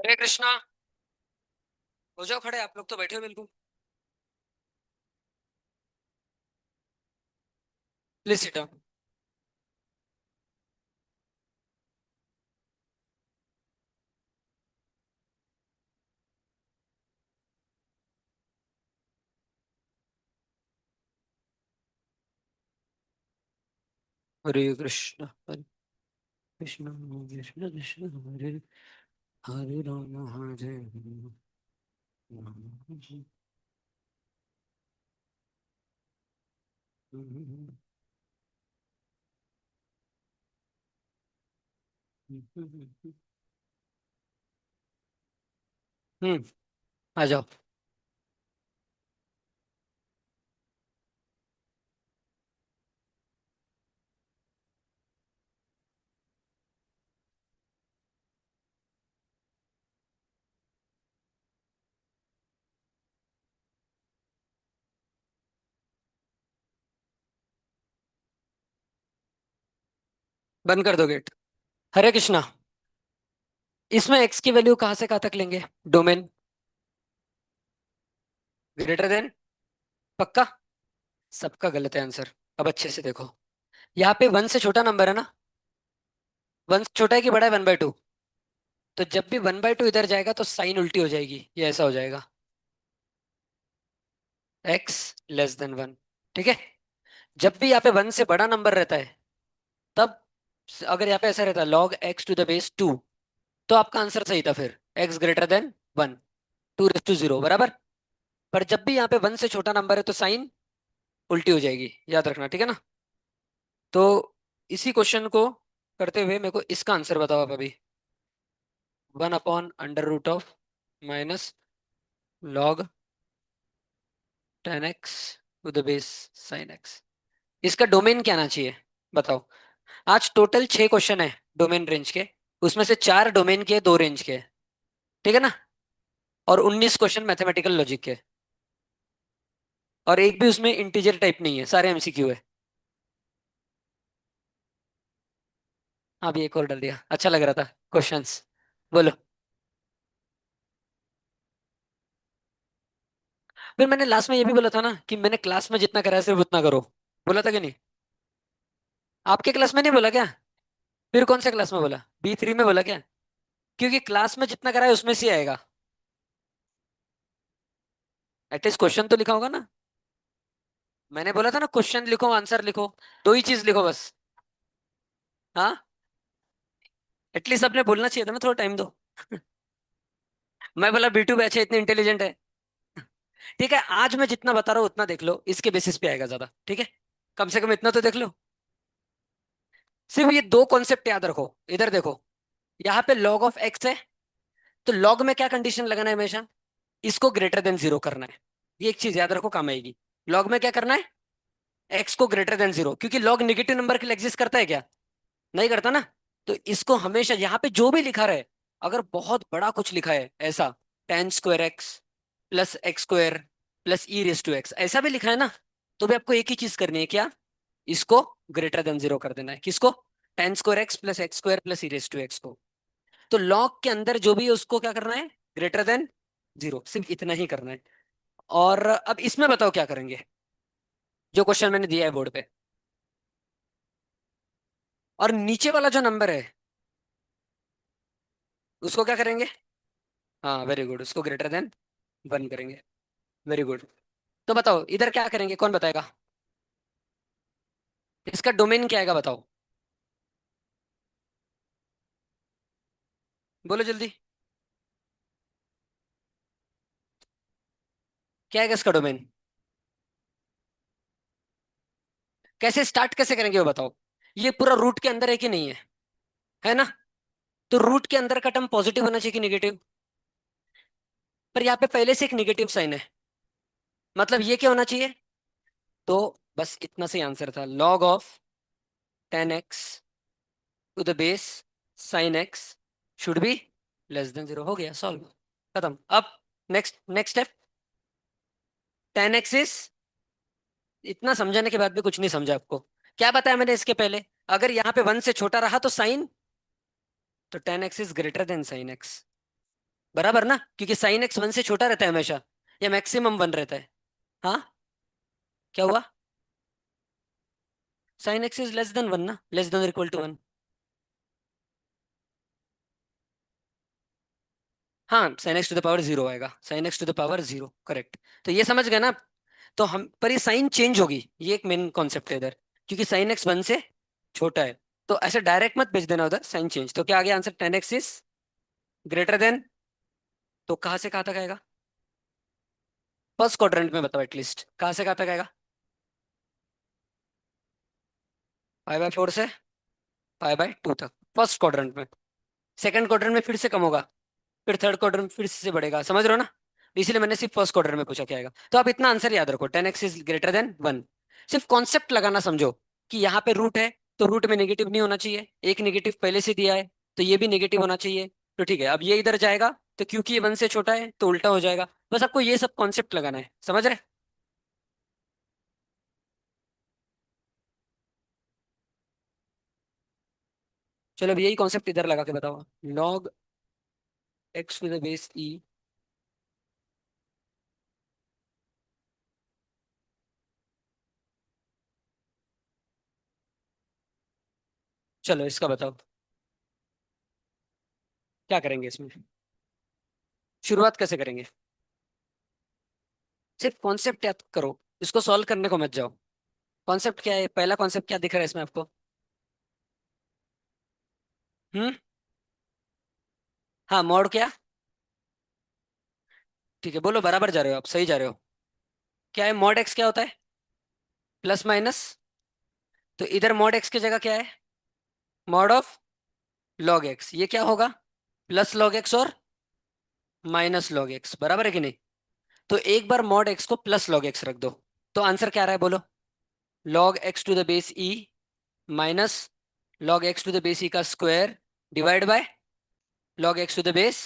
हरे कृष्णा। हो जाओ खड़े, आप लोग तो बैठे हो बिल्कुल। Please sit down. Hare Krishna Hare Krishna Krishna Krishna Hare Hare Ram Hare Ram. हम्म। आ जाओ। बंद कर दो गेट। हरे कृष्णा। इसमें एक्स की वैल्यू कहाँ से कहाँ तक लेंगे? Domain greater than. पक्का? सबका गलत है आंसर। अब अच्छे से देखो। यहाँ पे वन से छोटा नंबर है ना? वन से छोटा है कि बड़ा है? 1/2। तो जब भी 1/2 इधर जाएगा तो साइन उल्टी हो जाएगी, ये ऐसा हो जाएगा। X less than 1। ठीक है। जब भी यहाँ पे 1 से बड़ा नंबर रहता है, तब अगर यहाँ पे ऐसा रहता log x⁻², तो आपका आंसर सही था फिर। x greater than 1, 2⁻0 बराबर। पर जब भी यहाँ पे 1 से छोटा नंबर है तो साइन उल्टी हो जाएगी, याद रखना, ठीक है ना? तो इसी क्वेश्चन को करते हुए मेरे को इसका आंसर बताओ आप अभी। 1/√ऑफ माइनस लॉग 10x⁻sin x। इसका डोमेन क्या आना चाहिए? बताओ। आज टोटल 6 क्वेश्चन है डोमेन रेंज के। उसमें से 4 डोमेन के, 2 रेंज के। ठीक है ना? और 19 क्वेश्चन मैथमेटिकल लॉजिक के। और एक भी उसमें इंटीजर टाइप नहीं है, सारे एमसीक्यू है। हाँ, भी एक और डाल दिया, अच्छा लग रहा था क्वेश्चंस। बोलो। फिर मैंने लास्ट में ये भी बोला था ना कि मैंने क्लास में जितना कराया सिर्फ उतना करो। बोला था कि नहीं? आपके क्लास में नहीं बोला क्या? फिर कौन से क्लास में बोला? B3 में बोला क्या? क्योंकि क्लास में जितना कराया उसमें से ही आएगा। एटलीस्ट क्वेश्चन तो लिखा होगा ना। मैंने बोला था ना, क्वेश्चन लिखो आंसर लिखो। दो ही चीज लिखो बस। हाँ। एटलीस्ट आपने बोलना चाहिए था ना, थोड़ा टाइम दो। मैं बोला B2 बैच है, इतने इंटेलिजेंट है। ठीक है, आज मैं जितना बता रहा हूँ उतना देख लो, इसके बेसिस पे आएगा ज्यादा, ठीक है? कम से कम इतना तो देख लो। सिर्फ ये दो कॉन्सेप्ट याद रखो। इधर देखो। यहाँ पे log ऑफ एक्स है। तो log में क्या कंडीशन लगाना है हमेशा? इसको ग्रेटर देन 0 करना है। ये एक चीज याद रखो, काम आएगी। log में क्या करना है? एक्स को ग्रेटर देन 0, क्योंकि log निगेटिव नंबर के लिए एग्जिस्ट करता है क्या? नहीं करता ना। तो इसको हमेशा यहाँ पे जो भी लिखा रहे, अगर बहुत बड़ा कुछ लिखा है ऐसा, tan² x plus x² plus e⁻x, ऐसा भी लिखा है ना, तो भी आपको एक ही चीज करनी है, क्या? इसको ग्रेटर देन 0 कर देना है। किसको? tan² x plus x² plus e⁻x को। तो लॉग के अंदर जो भी है उसको क्या करना है? ग्रेटर देन 0, सिर्फ इतना ही करना है। और अब इसमें बताओ क्या करेंगे, जो क्वेश्चन मैंने दिया है बोर्ड पे। और नीचे वाला जो नंबर है उसको क्या करेंगे? हाँ, वेरी गुड, उसको ग्रेटर देन 1 करेंगे। Very good. तो बताओ इधर क्या करेंगे, कौन बताएगा? इसका डोमेन क्या आएगा बताओ। बोलो जल्दी। क्या आएगा इसका डोमेन? कैसे स्टार्ट कैसे करेंगे वो बताओ। ये पूरा रूट के अंदर है कि नहीं है? है ना? तो रूट के अंदर का टर्म पॉजिटिव होना चाहिए कि नेगेटिव? पर यहाँ पे पहले से एक नेगेटिव साइन है। मतलब ये क्या होना चाहिए? तो बस इतना से आंसर था। log of 10x⁻⁻sin x should be less then 0। हो गया, सॉल्व, खत्म। अब next next step. 10x is, इतना समझाने के बाद भी कुछ नहीं समझा आपको। क्या बताया मैंने इसके पहले? अगर यहाँ पे 1 से छोटा रहा तो साइन, तो 10x is greater then sin x। बराबर ना, क्योंकि साइन एक्स वन से छोटा रहता है हमेशा, या मैक्सिमम वन रहता है। हाँ, क्या हुआ? Sine x is less than one ना, less than equal to one. हाँ, sine x to the power zero आएगा, sine x to the power zero, correct. तो ये समझ गए ना? तो हम पर ये साइन चेंज होगी, ये एक मेन कॉन्सेप्ट है इधर, क्योंकि साइन एक्स वन से छोटा है। तो ऐसे डायरेक्ट मत भेज देना उधर साइन चेंज। तो क्या आ गया answer? Ten x is greater than. तो कहाँ से कहाँ तक आएगा? फर्स्ट क्वाड्रेंट में बताओ, एटलीस्ट कहाँ से कहाँ तक आएगा? 5/4 से 5/2 तक, फर्स्ट क्वाड्रेंट में। सेकंड क्वाड्रेंट में फिर से कम होगा, फिर थर्ड क्वार्टर में फिर से बढ़ेगा, समझ रहे हो ना? इसीलिए मैंने सिर्फ फर्स्ट क्वार्टर में पूछा क्या आएगा। तो आप इतना आंसर याद रखो, 10x is greater then one. सिर्फ कॉन्सेप्ट लगाना समझो कि यहाँ पे रूट है, तो रूट में नेगेटिव नहीं होना चाहिए, एक नेगेटिव पहले से दिया है, तो ये भी नेगेटिव होना चाहिए। तो ठीक है, अब ये इधर जाएगा, तो क्योंकि ये वन से छोटा है तो उल्टा हो जाएगा। बस आपको ये सब कॉन्सेप्ट लगाना है, समझ रहे? चलो अब यही कॉन्सेप्ट इधर लगा के बताओ। Log x to the base e. चलो इसका बताओ, क्या करेंगे इसमें? शुरुआत कैसे करेंगे? सिर्फ कॉन्सेप्ट याद करो, इसको सॉल्व करने को मत जाओ। कॉन्सेप्ट क्या है? पहला कॉन्सेप्ट क्या दिख रहा है इसमें आपको? हम्म। हाँ, मॉड क्या? ठीक है, बोलो, बराबर जा रहे हो आप, सही जा रहे हो। क्या है मॉड एक्स? क्या होता है? Plus minus. तो इधर मॉड एक्स की जगह क्या है? Mod of log x. ये क्या होगा? प्लस लॉग एक्स और माइनस लॉग एक्स, बराबर है कि नहीं? तो एक बार मॉड एक्स को प्लस लॉग एक्स रख दो, तो आंसर क्या आ रहा है बोलो? Log x to the base e minus log x to the base e का square divide by log x to the base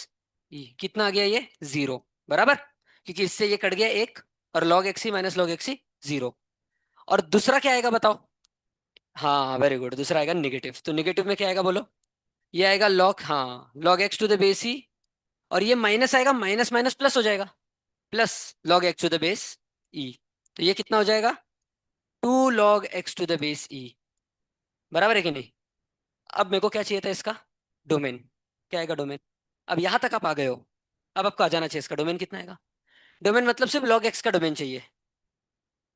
ई। कितना आ गया ये? जीरो, बराबर। क्योंकि इससे ये कट गया एक, और लॉग एक्स ही माइनस लॉग एक्स ही जीरो। और दूसरा क्या आएगा बताओ? हाँ, वेरी गुड, दूसरा आएगा निगेटिव। तो निगेटिव में क्या आएगा बोलो? ये आएगा लॉग, हाँ, log x to the base e. और ये माइनस आएगा, माइनस माइनस प्लस हो जाएगा, plus log x to the base e. तो ये कितना हो जाएगा? 2 log x to the base e, बराबर है कि नहीं? अब मेरे को क्या चाहिए था इसका? डोमेन। क्या आएगा डोमेन? अब यहां तक आप आ गए हो, अब आपको आ जाना चाहिए इसका डोमेन कितना आएगा। डोमेन मतलब सिर्फ लॉग एक्स का डोमेन चाहिए।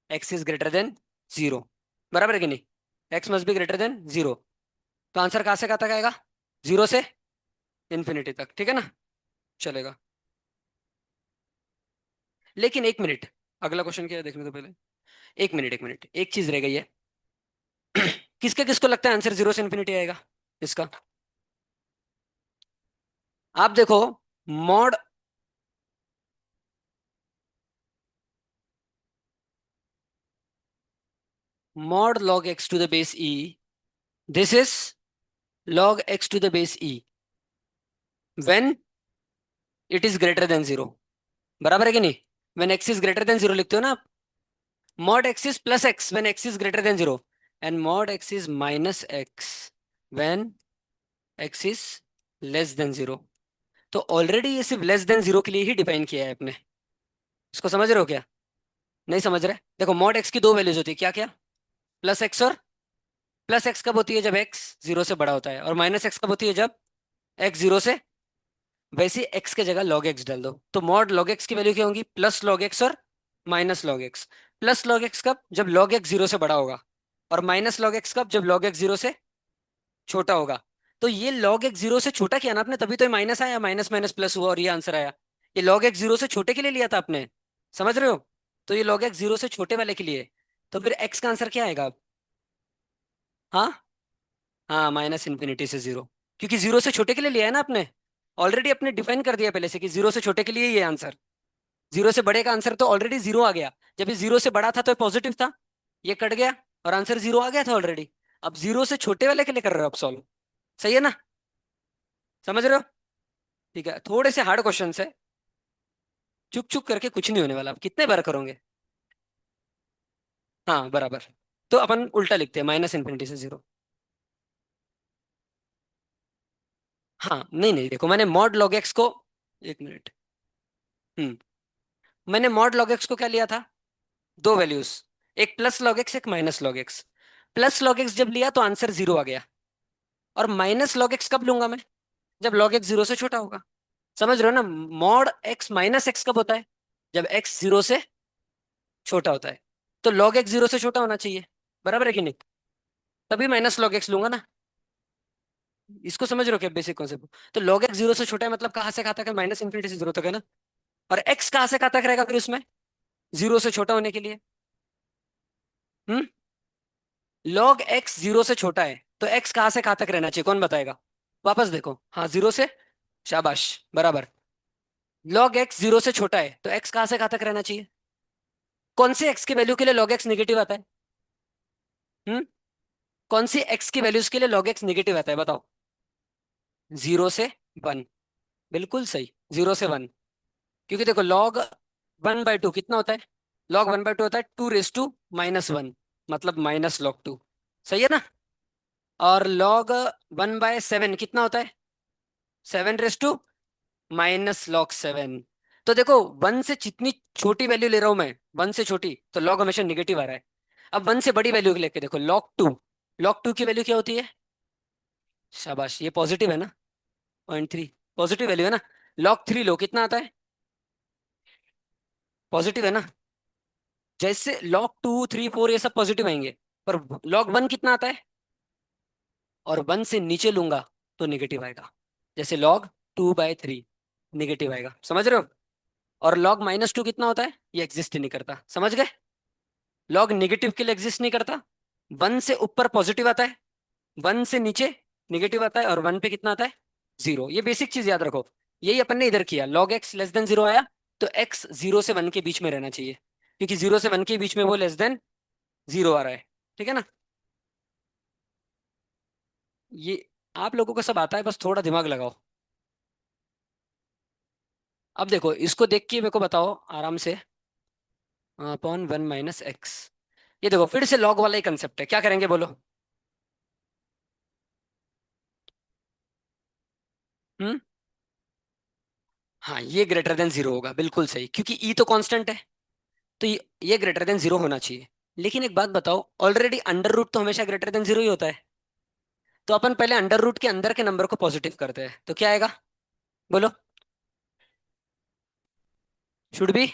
X is greater than zero, बराबर है कि नहीं? X must be greater than zero. तो आंसर कहाँ से कहाँ तक आएगा? जीरो से इन्फिनिटी तक, ठीक है ना? चलेगा। लेकिन एक मिनट, अगला क्वेश्चन क्या है देखने तो पहले। एक मिनट, एक मिनट, एक चीज रह गई है। किसके किसको लगता है आंसर जीरो से इन्फिनिटी आएगा इसका? आप देखो, mod, mod log x to the base e, this is log x to the base e when it is greater than zero, बराबर है कि नहीं? when x is greater than zero लिखते हो ना आप। mod x is plus x when x is greater than zero, and mod x is minus x when x is less than zero. तो already ये सिर्फ लेस देन जीरो के लिए ही define किया है आपने। इसको समझ रहे हो क्या? नहीं समझ रहे? देखो, मॉड एक्स की दो वैल्यूज होती है, क्या क्या? प्लस एक्स और, प्लस एक्स कब होती है? जब एक्स जीरो से बड़ा होता है। और माइनस एक्स कब होती है? जब एक्स जीरो से, वैसे एक्स के जगह log x डाल दो। तो मॉड log x की वैल्यू क्या होगी? प्लस log x और minus log x। Plus log x कब? जब log x जीरो से बड़ा होगा। और माइनस log x कब? जब log x जीरो से छोटा होगा। तो ये log x जीरो से छोटा किया ना आपने, तभी तो ये माइनस आया, माइनस माइनस प्लस हुआ और ये आंसर आया। ये log x जीरो से छोटे के लिए लिया था आपने, समझ रहे हो? तो ये log x जीरो से छोटे वाले के लिए। तो फिर x का आंसर क्या आएगा अब? हाँ, हाँ, माइनस इन्फिनिटी से जीरो, क्योंकि जीरो से छोटे के लिए लिया है ना आपने। ऑलरेडी अपने डिफाइन कर दिया पहले से कि जीरो से छोटे के लिए ये आंसर। जीरो से बड़े का आंसर तो ऑलरेडी जीरो आ गया। जब ये जीरो से बड़ा था तो पॉजिटिव था, ये कट गया और आंसर जीरो आ गया था ऑलरेडी। अब जीरो से छोटे वाले के लिए कर रहे हो आप सॉल्व, सही है ना? समझ रहे हो? ठीक है, थोड़े से हार्ड क्वेश्चन है, चुक चुक करके कुछ नहीं होने वाला। आप कितने बार करोगे? हाँ, बराबर। तो अपन उल्टा लिखते हैं, माइनस इन्फिनिटी से जीरो। हाँ, नहीं नहीं, देखो मैंने मॉड लॉग एक्स को एक मिनट। मैंने मॉड लॉग एक्स को क्या लिया था? दो वैल्यूज, एक प्लस लॉग एक्स, एक minus log x. Plus log x जब लिया तो आंसर 0 आ गया। और माइनस लॉग एक्स कब लूंगा मैं? जब लॉग एक्स 0 से छोटा होगा। समझ रहे हो ना? मॉड एक्स माइनस एक्स कब होता है? जब एक्स 0 से छोटा होता है। तो लॉग एक्स 0 से छोटा होना चाहिए, बराबर है कि नहीं? तभी माइनस लॉग एक्स लूंगा ना। इसको समझ रहे हो क्या बेसिक कॉन्सेप्ट? तो लॉग एक्स 0 से छोटा है मतलब कहाँ से कहाँ तक है? माइनस इंफिनिटी से 0 तक है ना। और एक्स कहाँ से कहाँ तक रहेगा फिर उसमें, 0 से छोटा होने के लिए? हम्म। लॉग एक्स 0 से छोटा है तो एक्स कहाँ से कहाँ तक रहना चाहिए, कौन बताएगा? वापस देखो, हाँ 0 से। शाबाश, बराबर। लॉग एक्स 0 से छोटा है तो एक्स कहाँ से कहाँ तक रहना चाहिए? कौन से एक्स की वैल्यू के लिए लॉग एक्स नेगेटिव आता है? हम्म। कौन सी एक्स की वैल्यूज के लिए लॉग एक्स नेगेटिव आता है, बताओ? 0 से 1। बिल्कुल सही, 0 से 1। क्योंकि देखो लॉग 1/2 कितना होता है? log 1/2 होता है 2 raised to -1, मतलब -log 2। सही है ना? और log 1/7 कितना होता है? 7 raised to -log 7। तो देखो 1 से जितनी छोटी वैल्यू ले रहा हूं मैं, 1 से छोटी, तो log हमेशा निगेटिव आ रहा है। अब 1 से बड़ी वैल्यू लेके देखो, log 2। log 2 की वैल्यू क्या होती है? शाबाश, ये पॉजिटिव है ना? 0.3 पॉजिटिव वैल्यू है ना? log 3 लो, कितना आता है? पॉजिटिव है ना? जैसे log 2, 3, 4 ये सब पॉजिटिव आएंगे, पर log 1 कितना आता है? और 1 से नीचे लूंगा तो नेगेटिव आएगा। जैसे log 2/3 नेगेटिव आएगा, समझ रहे हो? और log -2 कितना होता है? ये एग्जिस्ट ही नहीं करता, समझ गए? लॉग नेगेटिव के लिए एग्जिस्ट नहीं करता। 1 से ऊपर पॉजिटिव आता है, 1 से नीचे नेगेटिव आता है, और 1 पे कितना आता है? 0। ये बेसिक चीज याद रखो। यही अपन ने इधर किया, log x <0 आया तो x 0 से 1 के बीच में रहना चाहिए, क्योंकि 0 से 1 के बीच में वो <0 आ रहा है। ठीक है ना? ये आप लोगों को सब आता है, बस थोड़ा दिमाग लगाओ। अब देखो इसको देख के मेरे को बताओ आराम से। Upon 1 - x। ये देखो फिर से लॉग वाला ही कंसेप्ट है, क्या करेंगे बोलो? हम्म। हाँ, ये ग्रेटर देन 0 होगा, बिल्कुल सही, क्योंकि ई तो कांस्टेंट है। तो ये ग्रेटर देन 0 होना चाहिए। लेकिन एक बात बताओ, ऑलरेडी अंडर रूट तो हमेशा ग्रेटर देन 0 ही होता है। तो अपन पहले अंडर रूट के अंदर के नंबर को पॉजिटिव करते हैं, तो क्या आएगा बोलो? शुड बी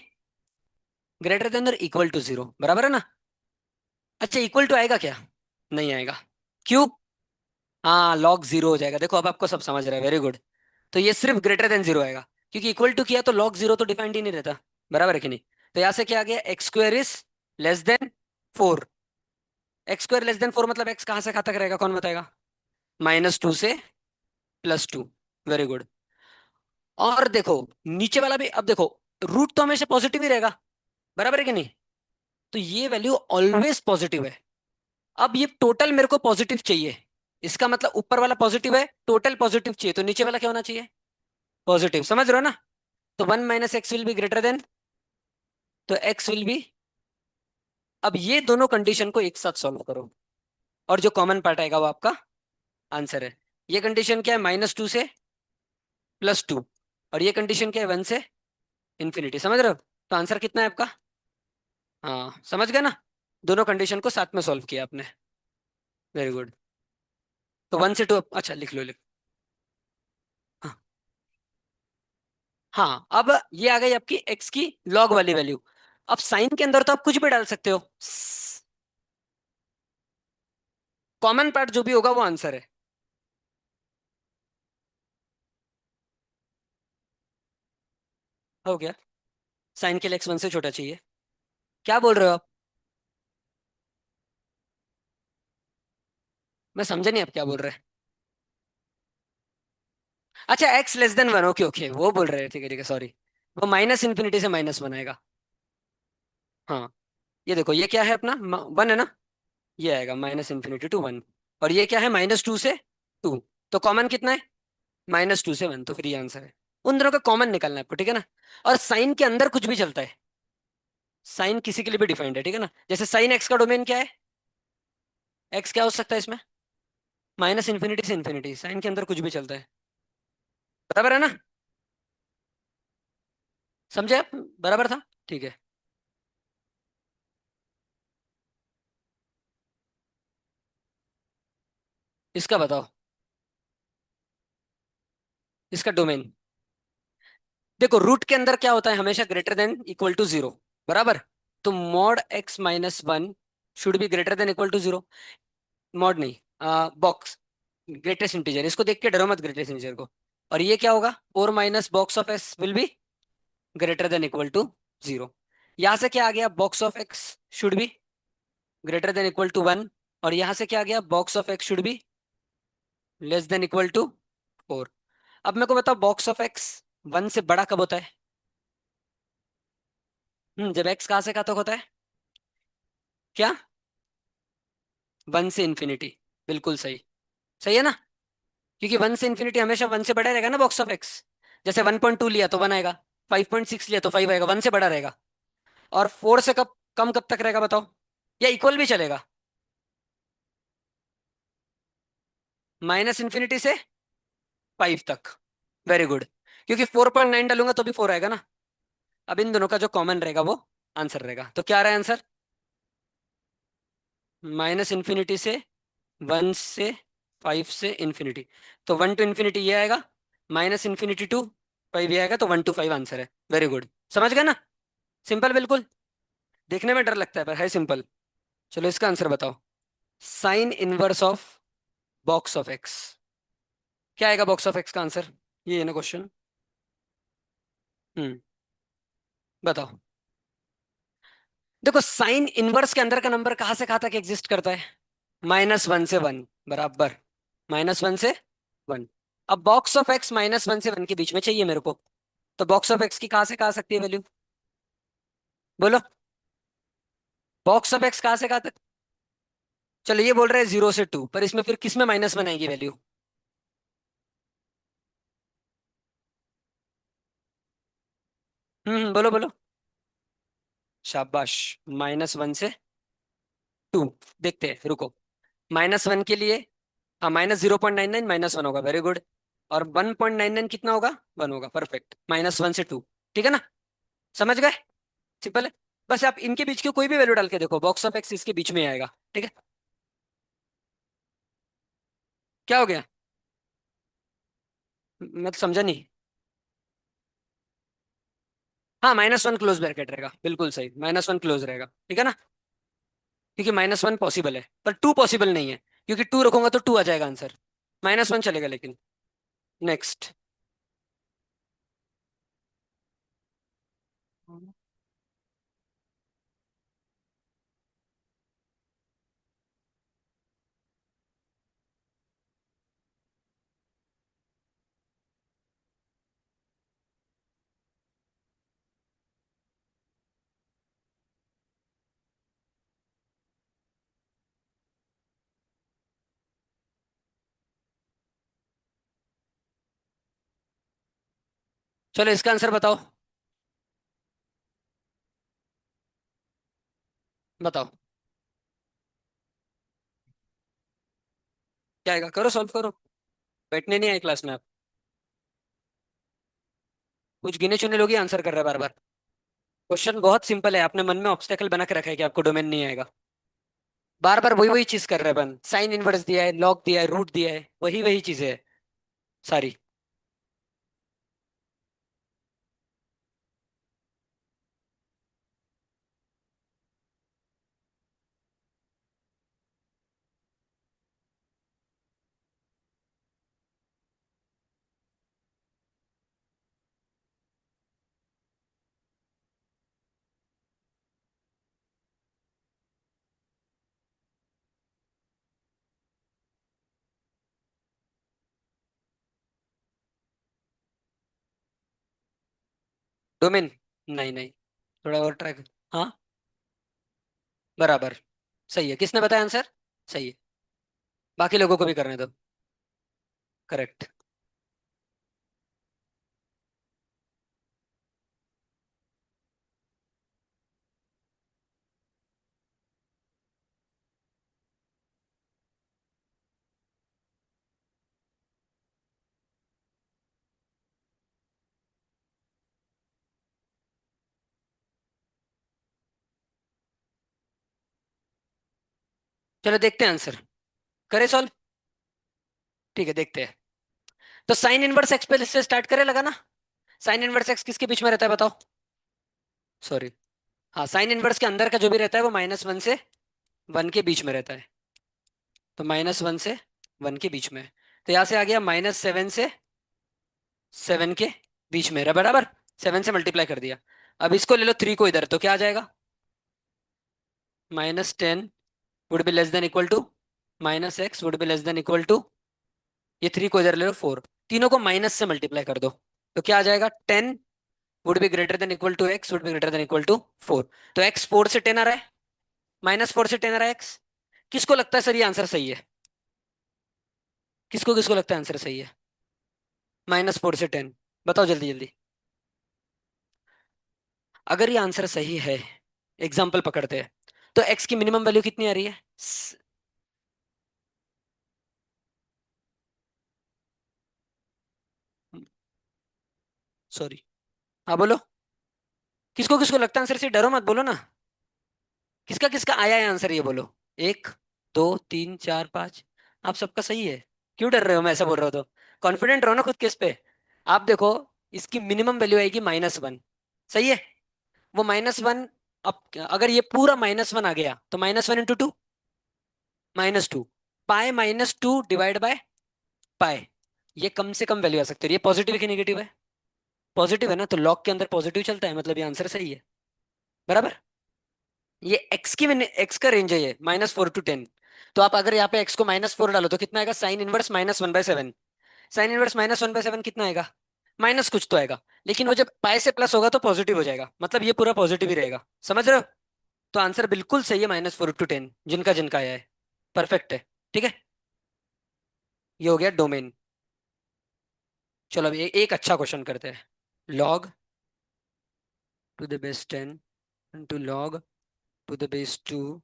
ग्रेटर देन और इक्वल टू 0, बराबर है ना? अच्छा, इक्वल टू आएगा क्या? नहीं आएगा। क्यों? हाँ, log 0 हो जाएगा। देखो अब आपको सब समझ रहा है, वेरी गुड। तो ये सिर्फ ग्रेटर देन 0 आएगा, क्योंकि इक्वल टू किया तो log 0 तो डिफाइंड ही नहीं रहता। बराबर है कि नहीं? तो यहाँ से क्या आ गया? x² is <4। x² <4 मतलब x कहाँ से कहाँ तक रहेगा, कौन बताएगा? -2 से +2। Very good. और देखो नीचे वाला भी, अब देखो रूट तो हमेशा पॉजिटिव ही रहेगा, बराबर है कि नहीं? तो ये वैल्यू ऑलवेज पॉजिटिव है। अब ये टोटल मेरे को पॉजिटिव चाहिए। इसका मतलब ऊपर वाला पॉजिटिव है, टोटल पॉजिटिव चाहिए, तो नीचे वाला क्या होना चाहिए? पॉजिटिव, समझ रहे हो ना? तो 1 - x will be greater than, तो x विल बी। अब ये दोनों कंडीशन को एक साथ सॉल्व करो, और जो कॉमन पार्ट आएगा वो आपका आंसर है। ये कंडीशन क्या है? -2 से +2। और ये कंडीशन क्या है? 1 से इन्फिनिटी। समझ रहे हो? तो आंसर कितना है आपका? हाँ, समझ गए ना? दोनों कंडीशन को साथ में सॉल्व किया आपने। Very good. तो 1 से 2, अच्छा लिख लो, लिख। हाँ। हाँ, अब ये आ गई आपकी एक्स की लॉग वाली वैल्यू। अब साइन के अंदर तो आप कुछ भी डाल सकते हो, कॉमन पार्ट जो भी होगा वो आंसर है। हो गया। साइन के लिए x 1 से छोटा चाहिए। क्या बोल रहे हो आप? मैं समझा नहीं आप क्या बोल रहे हैं। अच्छा, x <1, ओके ओके, वो बोल रहे हैं, ठीक है ठीक है, सॉरी। वो -∞ से -1 आएगा। हाँ। ये देखो, ये क्या है अपना? 1 है ना? ये आएगा -∞ to 1। और ये क्या है? -2 से 2। तो कॉमन कितना है? -2 से 1, तो फिर ये आंसर है। उन दोनों का कॉमन निकालना है आपको, ठीक है ना? और साइन के अंदर कुछ भी चलता है। साइन किसी के लिए भी डिफाइंड है, ठीक है ना? जैसे साइन एक्स का डोमेन क्या है? एक्स क्या हो सकता है इसमें? -∞ से इन्फिनिटी, साइन के अंदर कुछ भी चलता है। बराबर है ना? समझे आप? बराबर था। ठीक है। इसका बताओ। इसका डोमेन। देखो रूट के अंदर क्या होता है, हमेशा greater than equal to zero. बराबर। तो mod x minus one should be greater than equal to zero. Mod नहीं, बॉक्स ग्रेटेस्ट इंटीजर, इसको देख के डरो मत ग्रेटेस्ट इंटीजर को। और ये क्या होगा, four minus box of x will be greater than equal to zero. यहां से क्या आ गया, box of x should be greater than equal to one. और यहां से क्या आ गया, box of x should be less than equal to four. अब मेरे को बताओ, बॉक्स ऑफ एक्स वन से बड़ा कब होता है? जब एक्स कहाँ से कहाँ तक होता है? क्या? वन से इन्फिनिटी। बिल्कुल सही। सही है ना? क्योंकि वन से इन्फिनिटी हमेशा वन से बड़ा रहेगा ना बॉक्स ऑफ एक्स। जैसे 1.2 लिया तो वन आएगा, 5.6 लिया तो फाइव आएगा, वन से बड़ा रहेगा। और फोर से कब कम कब तक रहेगा बताओ? या इक्वल भी चलेगा? माइनस इन्फिनिटी से फाइव तक। Very good. क्योंकि 4.9 डालूंगा तो भी फोर आएगा ना। अब इन दोनों का जो कॉमन रहेगा वो आंसर रहेगा। तो क्या रहा आंसर? माइनस इन्फिनिटी से वन से फाइव से इन्फिनिटी। तो वन टू इन्फिनिटी ये आएगा, माइनस इन्फिनिटी टू फाइव ये आएगा, तो वन टू फाइव आंसर है। Very good. समझ गए ना? सिंपल बिल्कुल। देखने में डर लगता है पर है सिंपल। चलो इसका आंसर बताओ। Sine inverse of box of x. क्या आएगा बॉक्स ऑफ एक्स का आंसर? ये है ना क्वेश्चन। हम्म। बताओ। देखो साइन इनवर्स के अंदर का नंबर कहाँ से कहाँ तक एग्जिस्ट करता है? माइनस वन से वन। बराबर। माइनस वन से वन। अब box of x minus one से वन के बीच में चाहिए मेरे को। तो बॉक्स ऑफ एक्स की कहाँ से कहाँ आ सकती है वैल्यू? बोलो। बॉक्स ऑफ एक्स कहाँ से कहाँ तक? चलो ये बोल रहे हैं जीरो से टू, पर इसमें फिर किस में माइनस वन आएगी वैल्यू? बोलो बोलो। शाबाश। माइनस वन से टू। देखते हैं रुको। माइनस वन के लिए, हाँ माइनस 0.99 माइनस वन होगा। Very good. और 1.99 कितना होगा? वन होगा। परफेक्ट। माइनस वन से टू। ठीक है ना? समझ गए? सिंपल है। बस आप इनके बीच की कोई भी वैल्यू डाल के देखो, बॉक्स ऑफ एक्स इसके बीच में आएगा। ठीक है। क्या हो गया? मैं तो समझा नहीं। हाँ माइनस वन क्लोज ब्रैकेट रहेगा, बिल्कुल सही, माइनस वन क्लोज रहेगा। ठीक है ना? क्योंकि माइनस वन पॉसिबल है पर टू पॉसिबल नहीं है। क्योंकि टू रखूंगा तो टू आ जाएगा आंसर। माइनस वन चलेगा लेकिन। नेक्स्ट। चलो इसका आंसर बताओ। बताओ क्या आएगा, करो सॉल्व करो। बैठने नहीं आए क्लास में आप। कुछ गिने चुने लोग ही आंसर कर रहे हैं बार बार। क्वेश्चन बहुत सिंपल है, आपने मन में ऑब्स्टेकल बना के रखा है कि आपको डोमेन नहीं आएगा। बार बार वही वही चीज कर रहे हैं बन, साइन इनवर्स दिया है, लॉग दिया है, रूट दिया है, वही वही चीजें है सारी। डोमेन। नहीं नहीं। थोड़ा और ट्राई। हाँ। बराबर। सही है। किसने बताया आंसर? सही है। बाकी लोगों को भी करने दो। करेक्ट। चलो देखते हैं आंसर। करे सॉल्व। ठीक है देखते हैं। तो साइन इनवर्स एक्स पे से स्टार्ट करे लगा ना। साइन इनवर्स एक्स किसके बीच में रहता है बताओ। सॉरी। हाँ साइन इनवर्स के अंदर का जो भी रहता है वो -1 से 1 के बीच में रहता है। तो -1 से 1 के बीच में है। तो यहाँ से आ गया -7 से 7 के बीच में रहा बराबर। 7 से मल्टीप्लाई कर दिया। अब इसको ले लो 3 को इधर, तो क्या आ जाएगा। -10 would be less than equal to -x would be less than equal to, ये 3 को इधर ले लो 4। तीनों को माइनस से मल्टीप्लाई कर दो। तो क्या आ जाएगा 10 would be greater than equal to x would be greater than equal to 4। तो x 4 से 10 आ रहा है, -4 से 10 आ रहा है x। किसको लगता है सर ये आंसर सही है। किसको किसको लगता है आंसर सही है। -4 से 10। बताओ जल्दी जल्दी। अगर ये आंसर सही है, एग्जाम्पल पकड़ते हैं, तो x की मिनिमम वैल्यू कितनी आ रही है। सॉरी। हाँ बोलो। किसको किसको लगता है आंसर से, डरो मत बोलो ना। किसका किसका आया है आंसर ये बोलो। 1 2 3 4 5। आप सबका सही है। क्यों डर रहे हो, मैं ऐसा बोल रहा हूँ तो। कॉन्फिडेंट रहो ना खुद के इस पे। आप देखो, इसकी मिनिमम वैल्यू आएगी -1। सही है। वो -1। अब अगर ये पूरा -1 आ गया तो -1 × 2 -2। पाए -2 डिवाइड बाय पाए। ये कम से कम वैल्यू आ सकती है। ये पॉजिटिव है कि नेगेटिव है। पॉजिटिव है ना, तो लॉग के अंदर पॉजिटिव चलता है, मतलब ये आंसर सही है। बराबर। ये एक्स का रेंज है, ये -4 to 10। तो आप अगर यहाँ पे एक्स को -4 डालो तो कितना आएगा, साइन इनवर्स -1/7। साइन इनवर्स -1/7 कितना आएगा, माइनस कुछ तो आएगा। लेकिन वो जब पाई से प्लस होगा तो पॉजिटिव हो जाएगा, मतलब ये पूरा पॉजिटिव ही रहेगा। समझ रहे हो। तो आंसर बिल्कुल सही है, -4 to 10 जिनका जिनका आया है। परफेक्ट है। ठीक है। ये हो गया डोमेन। चलो अब एक अच्छा क्वेश्चन करते हैं। Log to the base 10 into log to the base 2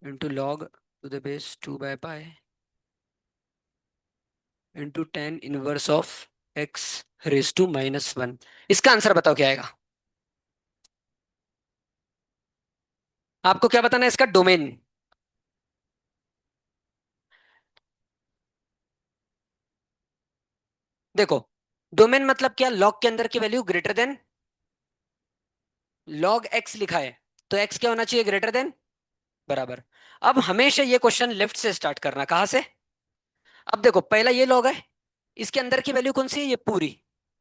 into log to the base 2/पाई into tan inverse of x raise to -1। इसका आंसर बताओ क्या आएगा। आपको क्या बताना है इसका डोमेन। देखो, डोमेन मतलब क्या, लॉग के अंदर की value greater than, log x लिखा है तो एक्स क्या होना चाहिए, ग्रेटर देन, बराबर। अब हमेशा ये क्वेश्चन लेफ्ट से स्टार्ट करना, कहां से। अब देखो पहला ये लॉग है, इसके अंदर की वैल्यू कौन सी है, ये पूरी।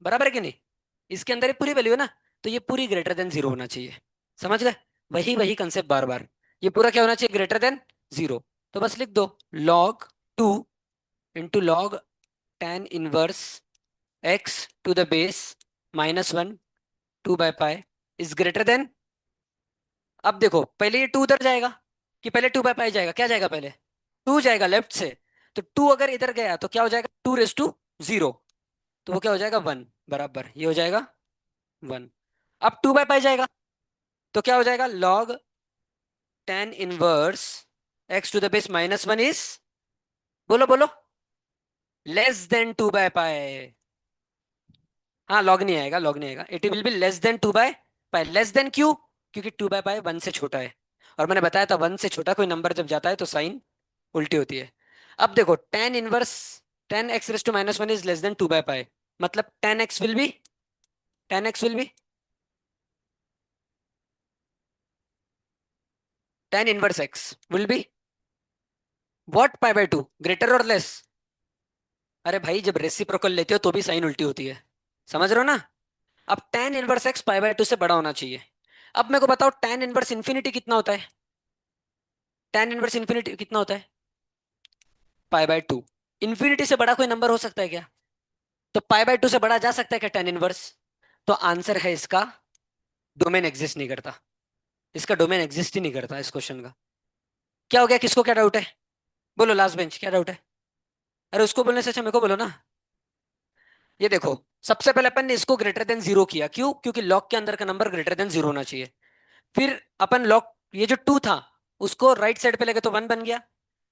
बराबर है कि नहीं। इसके अंदर ये पूरी वैल्यू है ना, तो ये पूरी ग्रेटर देन 0 होना चाहिए। समझ गए। वही वही कंसेप्ट बार बार। ये पूरा क्या होना चाहिए, ग्रेटर देन 0। तो बस लिख दो log 2 into log tan inverse x to the base -1 2/पाई इज ग्रेटर देन। अब देखो पहले ये 2 उधर जाएगा कि पहले 2/पाई जाएगा, क्या जाएगा पहले, 2 जाएगा लेफ्ट से। तो 2 अगर इधर गया तो क्या हो जाएगा, 2 रेज टू 0। तो वो क्या हो जाएगा 1, बराबर ये हो जाएगा 1। अब 2/पाई जाएगा तो क्या हो जाएगा, log tan inverse x to the base -1 is, बोलो बोलो, लेस देन 2/पाई। हाँ लॉग नहीं आएगा, लॉग नहीं आएगा, it will be less than 2/पाई। लेस देन क्यों, क्योंकि 2/पाई 1 से छोटा है। और मैंने बताया था 1 से छोटा कोई नंबर जब जाता है तो साइन उल्टी होती है। अब देखो tan inverse 10x⁻⁻1 is less than 2/पाई, मतलब 10x will be 10 inverse x will be what, पाई/2 ग्रेटर और लेस। अरे भाई जब रेसिप्रोकल लेते हो तो भी साइन उल्टी होती है। समझ रहे हो ना। अब tan 1x पाई/2 से बड़ा होना चाहिए। अब मेरे को बताओ tan 1 इनफिनिटी कितना होता है। tan 1 इनफिनिटी कितना होता है, पाई/2। इन्फिनिटी से बड़ा कोई नंबर हो सकता है क्या। तो पाई/2 से बड़ा जा सकता है क्या tan 1। तो आंसर है इसका, डोमेन एग्जिस्ट नहीं करता। इसका डोमेन एग्जिस्ट ही नहीं करता इस क्वेश्चन का। क्या हो गया, किसको क्या डाउट है, बोलो लास्ट बेंच क्या डाउट है। अरे उसको बोलने से अच्छा मेरे को बोलो ना। ये देखो, सबसे पहले अपन ने इसको ग्रेटर देन 0 किया, क्यों, क्योंकि लॉग के अंदर का नंबर ग्रेटर देन 0 होना चाहिए। फिर अपन लॉग, ये जो 2 था उसको राइट साइड पे लेके तो 1 बन गया।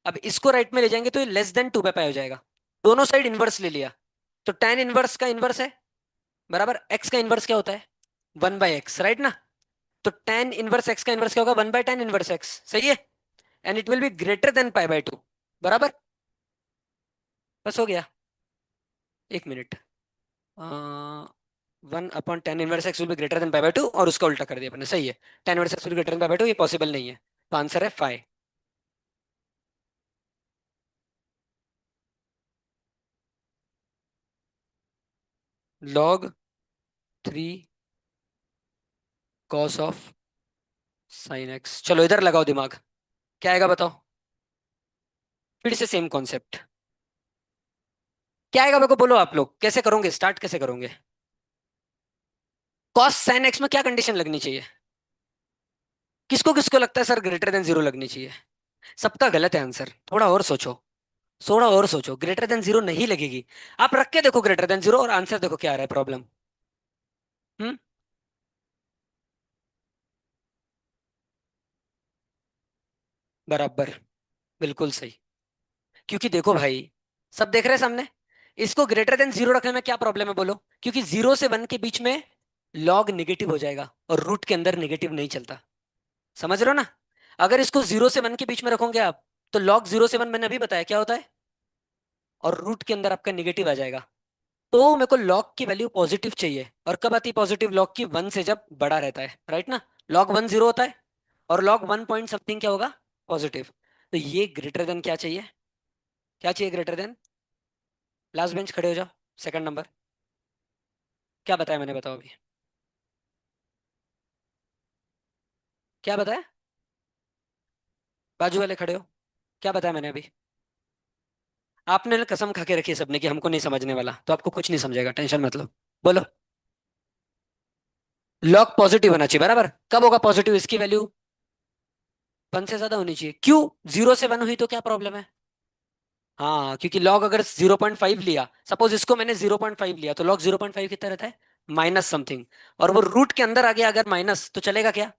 अब इसको राइट में ले जाएंगे तो ये लेस देन 2/पाई हो जाएगा। दोनों साइड इनवर्स ले लिया। तो tan इनवर्स का इनवर्स है, बराबर एक्स का इनवर्स क्या होता है, 1/x, राइट ना। तो tan इनवर्स एक्स का इनवर्स क्या होगा, 1/tan इनवर्स एक्स, सही है। And it will be greater than pi by two. बराबर। बस हो गया। एक minute. 1/10 inverse x will be greater than pi by two, और उसका उल्टा कर दिया अपने, सही है। 10 inverse x will greater than pi by two, ये पॉसिबल नहीं है। तो आंसर है 5। log 3 cos of sine x. चलो इधर लगाओ दिमाग। क्या आएगा बताओ। फिर से सेम कॉन्सेप्ट। क्या आएगा मेरे को बोलो, आप लोग कैसे करोगे, स्टार्ट कैसे करोगे। कॉस साइन एक्स में क्या कंडीशन लगनी चाहिए। किसको किसको लगता है सर ग्रेटर देन जीरो लगनी चाहिए। सबका गलत है आंसर, थोड़ा और सोचो। थोड़ा और सोचो, ग्रेटर देन जीरो नहीं लगेगी। आप रख के देखो ग्रेटर देन जीरो, और आंसर देखो क्या आ रहा है प्रॉब्लम। हम्म। बराबर। बिल्कुल सही। क्योंकि देखो भाई, सब देख रहे हैं सामने। इसको ग्रेटर देन जीरो रखने में क्या प्रॉब्लम है बोलो, क्योंकि 0 से 1 के बीच में लॉग निगेटिव हो जाएगा, और रूट के अंदर निगेटिव नहीं चलता। समझ रहे हो ना। अगर इसको 0 से 1 के बीच में रखोगे आप, तो लॉग 0 से 1 मैंने अभी बताया क्या होता है, और रूट के अंदर आपका निगेटिव आ जाएगा। तो मेरे को लॉग की वैल्यू पॉजिटिव चाहिए, और कब आती है पॉजिटिव, लॉग की 1 से जब बड़ा रहता है, राइट ना। लॉग 1 0 होता है, और लॉग 1 पॉइंट समथिंग क्या होगा, पॉजिटिव। तो ये ग्रेटर देन क्या चाहिए, क्या चाहिए ग्रेटर देन। लास्ट बेंच खड़े हो जाओ। Second number. क्या बताया मैंने, बताओ अभी। क्या बताया। बाजू वाले खड़े हो। क्या बताया मैंने अभी। आपने ना कसम खा के रखी है सबने कि हमको नहीं समझने वाला, तो आपको कुछ नहीं समझेगा, टेंशन मत लो। बोलो। लॉग पॉजिटिव होना चाहिए, बराबर। कब होगा पॉजिटिव, इसकी वैल्यू 1 से ज्यादा होनी चाहिए। क्यों, 0 से 1 हुई तो क्या प्रॉब्लम है। हाँ, क्योंकि लॉग अगर 0.5 लिया, सपोज इसको मैंने 0.5 लिया, तो लॉग 0.5 कितना रहता है, माइनस समथिंग। और वो रूट के अंदर आ गया अगर माइनस, तो चलेगा क्या।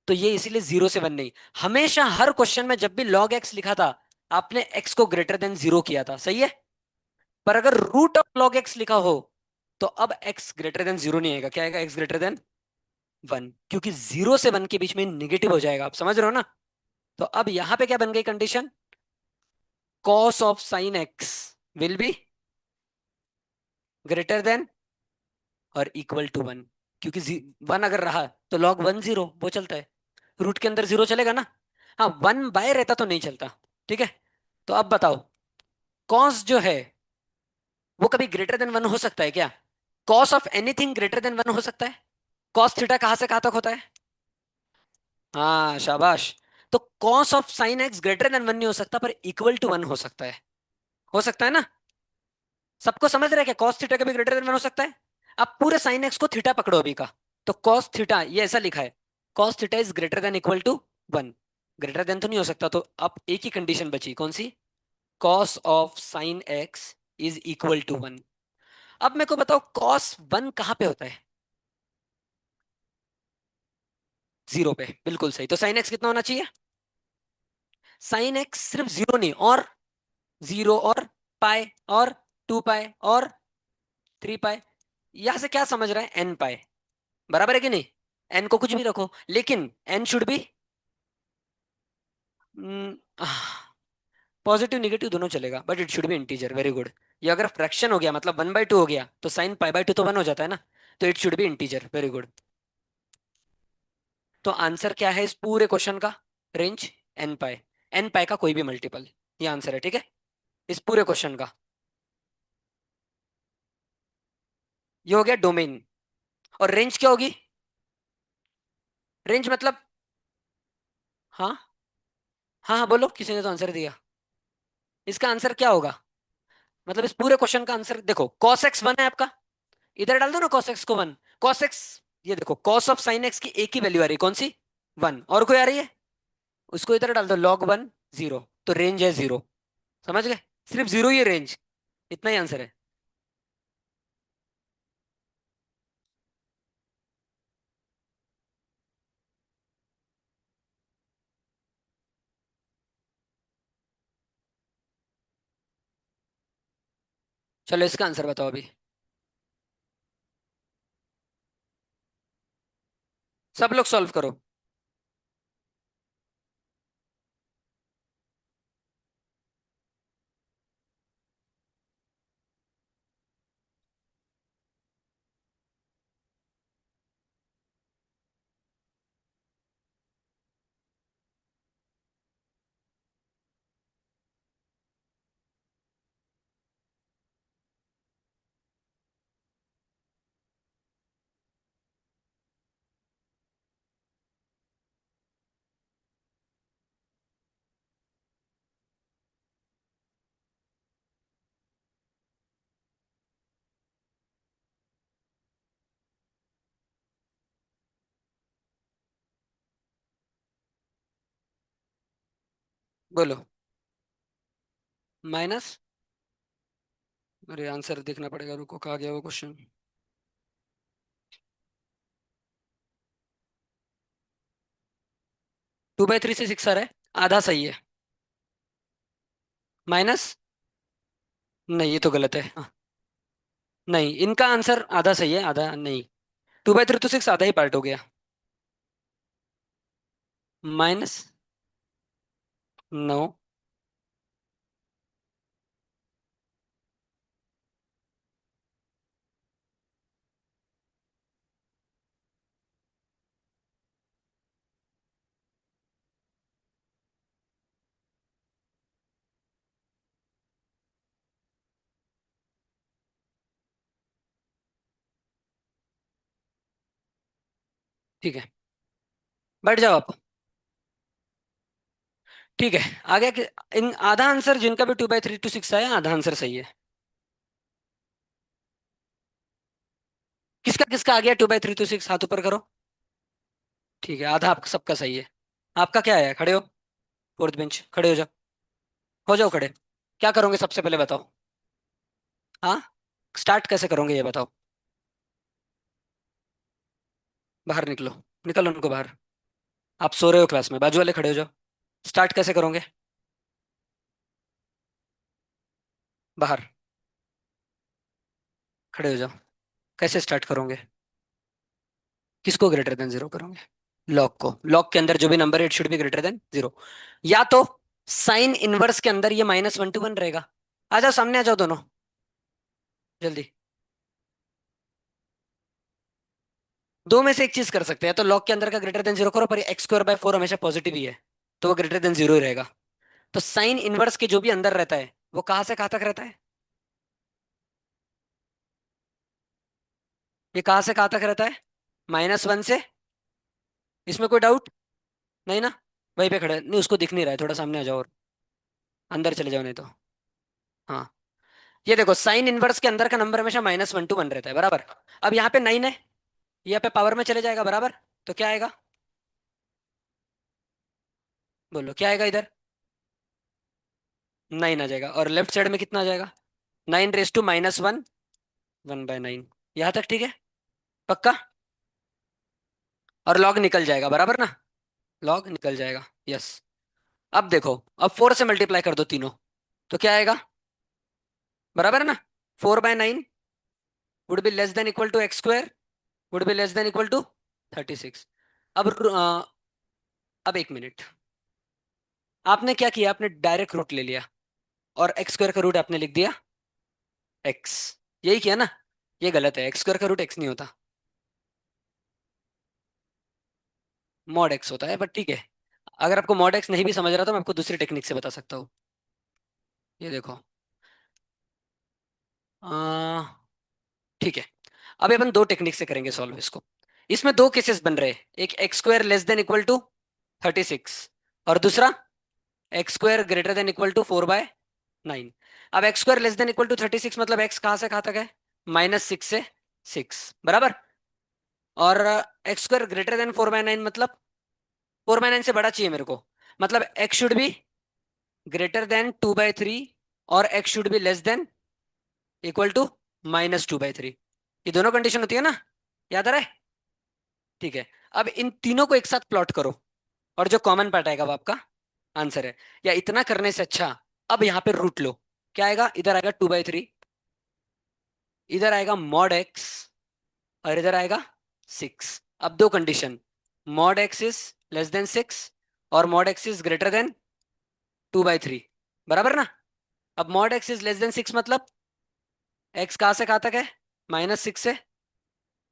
तो ये इसीलिए 0 से 1 नहीं। हमेशा हर क्वेश्चन में जब भी लॉग एक्स लिखा था, आपने एक्स को ग्रेटर देन जीरो किया था, सही है। पर अगर रूट ऑफ लॉग एक्स लिखा हो, तो अब एक्स ग्रेटर देन जीरो नहीं आएगा, क्या आएगा, एक्स ग्रेटर देन 1, क्योंकि 0 से 1 के बीच में निगेटिव हो जाएगा, आप समझ रहे हो ना। तो अब यहां पे क्या बन गई condition, cos of sine x will be greater then और इक्वल टू 1। क्योंकि 1 अगर रहा, तो लॉग 1 0 वो चलता है। रूट के अंदर जीरो चलेगा ना। हाँ, 1 बाय रहता तो नहीं चलता। ठीक है। तो अब बताओ, कॉस जो है वो कभी ग्रेटर देन 1 हो सकता है क्या। Cos of anything greater than 1 हो सकता है। कॉस थीटा कहां से कहां तक होता है। हाँ शाबाश। तो cos of sine x greater than 1 नहीं हो सकता, पर इक्वल टू 1 हो सकता है। हो सकता है ना। सबको समझ रहे हैं क्या, कॉस थीटा कभी ग्रेटर देन 1 हो सकता है। अब पूरे साइन एक्स को थीटा पकड़ो अभी का। तो कॉस थीटा ये ऐसा लिखा है, cos theta is greater than equal to 1। Greater than तो नहीं हो सकता, तो अब एक ही कंडीशन बची, कौन सी, cos of sine x is equal to 1। अब मेरे को बताओ, कॉस 1 कहाँ पे होता है, जीरो पे, बिल्कुल सही। तो साइन एक्स कितना होना चाहिए, साइन एक्स सिर्फ जीरो नहीं, और जीरो, और पाई, और 2 पाई, और 3 पाई। यहां से क्या समझ रहा है, एन पाई। बराबर है कि नहीं। एन को कुछ भी रखो, लेकिन n should be positive negative दोनों चलेगा, but it should be integer, very good. ये अगर फ्रैक्शन हो गया, मतलब 1/2 हो गया, तो साइन पाई बाय टू तो 1 हो जाता है ना। तो it should be integer, very good. तो आंसर क्या है इस पूरे क्वेश्चन का, रेंज एन पाई। एन पाई का कोई भी मल्टीपल, ये आंसर है, ठीक है, इस पूरे क्वेश्चन का। ये हो गया डोमेन। और रेंज क्या होगी, रेंज मतलब, हाँ हाँ हाँ बोलो, किसी ने तो आंसर दिया। इसका आंसर क्या होगा, मतलब इस पूरे क्वेश्चन का आंसर देखो, cos x 1 है आपका, इधर डाल दो ना cos x को 1। cos x, ये देखो cos ऑफ sin x की एक ही वैल्यू आ रही है, कौन सी, 1, और कोई आ रही है, उसको इधर डाल दो, log 1 0, तो रेंज है 0। समझ गए, सिर्फ 0 ही रेंज, इतना ही आंसर है। चलो इसका आंसर बताओ अभी। सब लोग सॉल्व करो। बोलो। माइनस। अरे आंसर देखना पड़ेगा, रुको कहाँ गया वो क्वेश्चन। 2/3 से 6 आ रहा है। आधा सही है। माइनस। नहीं ये तो गलत है, हाँ। नहीं, इनका आंसर आधा सही है, आधा नहीं। 2/3 तो 6 आधा ही पार्ट हो गया। माइनस। 9। ठीक है, बैठ जाओ आप। ठीक है। आगे इन आधा आंसर जिनका भी 2/3 to 6 आया, आधा आंसर सही है। किसका किसका आ गया 2/3 to 6, हाथ ऊपर करो। ठीक है, आधा आपका सबका सही है। आपका क्या है, खड़े हो। फोर्थ बेंच खड़े हो जाओ। हो जाओ खड़े। क्या करोगे सबसे पहले बताओ। हाँ। स्टार्ट कैसे करोगे ये बताओ। बाहर निकलो। निकलो उनको बाहर। आप सो रहे हो क्लास में, बाजू वाले खड़े हो जाओ। स्टार्ट कैसे करोगे। बाहर। खड़े हो जाओ। कैसे स्टार्ट करोगे। किसको ग्रेटर देन जीरो करोगे। लॉग को, लॉग के अंदर जो भी नंबर है it should be greater than zero. या तो साइन इनवर्स के अंदर ये -1 to 1 रहेगा। आ जाओ सामने, आ जाओ दोनों, जल्दी। दो में से एक चीज कर सकते हैं, तो लॉग के अंदर का ग्रेटर देन जीरो करो, पर x² by 4 हमेशा पॉजिटिव ही है, तो वो ग्रेटर देन जीरो ही रहेगा। तो साइन इनवर्स के जो भी अंदर रहता है वो कहाँ से कहाँ तक रहता है। ये कहाँ से कहाँ तक रहता है। -1 से। इसमें कोई डाउट नहीं ना। वहीं पे खड़े नहीं, उसको दिख नहीं रहा है, थोड़ा सामने आ जाओ और अंदर चले जाओ नहीं तो। हाँ। ये देखो, साइन इनवर्स के अंदर का नंबर हमेशा -1 to 1 रहता है, बराबर। अब यहाँ पे 9 है, यहाँ पे पावर में चले जाएगा, बराबर। तो क्या आएगा। बोलो क्या आएगा इधर। 9 आ जाएगा, और लेफ्ट साइड में कितना आ जाएगा। 9 raised to -1, 1/9। यहाँ तक ठीक है। पक्का। और लॉग निकल जाएगा, बराबर ना। लॉग निकल जाएगा, यस। अब देखो, अब 4 से मल्टीप्लाई कर दो तीनों, तो क्या आएगा। बराबर है ना। 4/9 would be less than equal to x² would be less than equal to 36। अब अब एक मिनट। आपने क्या किया, आपने डायरेक्ट रूट ले लिया, और x² का रूट आपने लिख दिया x। यही किया ना। ये गलत है, x² का रूट x नहीं होता। मॉड x होता है, बट ठीक है। अगर आपको मॉड x नहीं भी समझ रहा तो मैं आपको दूसरी टेक्निक से बता सकता हूँ। ये देखो। आ, ठीक है। अब अपन दो टेक्निक से करेंगे सॉल्व इसको। इसमें दो केसेस बन रहे हैं, एक x² less than equal to 36, और दूसरा x² greater than equal to 4/9। अब x² less than equal to 36 मतलब x कहाँ से कहाँ तक है, -6 से 6, बराबर। और x² ग्रेटर देन 4/9 मतलब 4/9 से बड़ा चाहिए मेरे को। मतलब x should be greater than 2/3, और x should be less than equal to -2/3। ये दोनों कंडीशन होती है ना, याद आ रहा है। ठीक है। अब इन तीनों को एक साथ प्लॉट करो, और जो कॉमन पार्ट आएगा वो आपका आंसर है। या इतना करने से अच्छा, अब यहाँ पे रूट लो। क्या आएगा, इधर आएगा 2/3, इधर आएगा मॉड x, और इधर आएगा 6। अब दो condition, mod x is less then 6, और mod x is greater than 2/3, बराबर ना। अब mod x is less then 6 मतलब x कहाँ से कहाँ तक है, -6 से।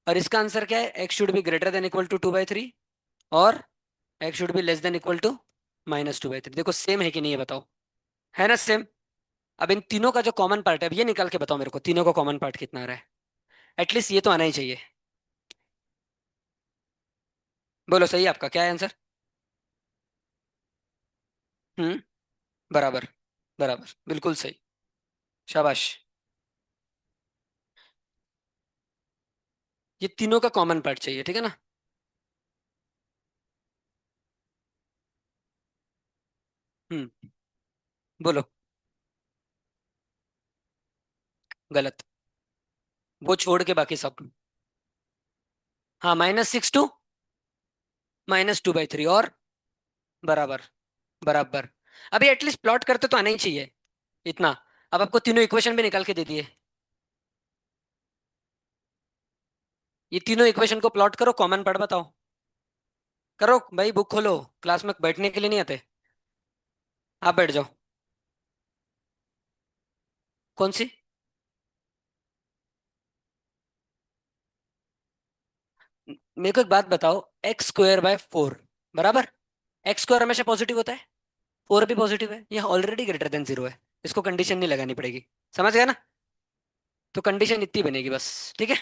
और इसका आंसर क्या है, x should be greater than equal to 2/3, और x should be less than equal to -2/3। देखो सेम है कि नहीं, ये बताओ। है ना सेम। अब इन तीनों का जो कॉमन पार्ट है, अब ये निकाल के बताओ मेरे को, तीनों का कॉमन पार्ट कितना आ रहा है। एटलीस्ट ये तो आना ही चाहिए। बोलो सही है, आपका क्या है आंसर। हम्म। बराबर। बराबर, बिल्कुल सही। शाबाश। ये तीनों का कॉमन पार्ट चाहिए, ठीक है ना। हम्म। बोलो। गलत। वो छोड़ के बाकी सब। हाँ, -6 to -2/3 और बराबर। बराबर। अभी एटलीस्ट प्लॉट करते तो आना ही चाहिए इतना। अब आपको तीनों इक्वेशन भी निकाल के दे दिए। ये तीनों इक्वेशन को प्लॉट करो, कॉमन पढ़ बताओ। करो भाई, बुक खोलो। क्लास में बैठने के लिए नहीं आते। आप बैठ जाओ। कौन सी? मेरे को एक बात बताओ, x² by 4 बराबर। x² हमेशा पॉजिटिव होता है, 4 भी पॉजिटिव है, यह ऑलरेडी ग्रेटर देन 0 है। इसको कंडीशन नहीं लगानी पड़ेगी। समझ गया ना? तो कंडीशन इतनी बनेगी बस। ठीक है।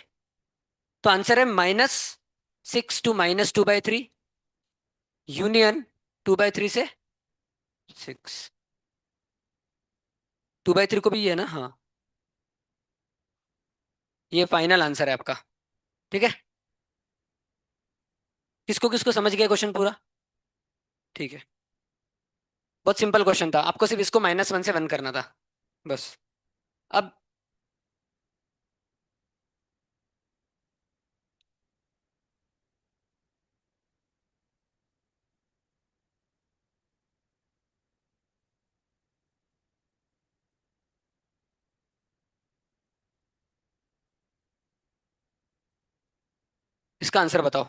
तो आंसर है -6 to -2/3 यूनियन 2/3 से 6। 2/3 को भी ये है ना? हाँ। ये फाइनल आंसर है आपका। ठीक है। किसको किसको समझ गया क्वेश्चन पूरा? ठीक है। बहुत सिंपल क्वेश्चन था, आपको सिर्फ इसको -1 से 1 करना था बस। अब इसका आंसर बताओ।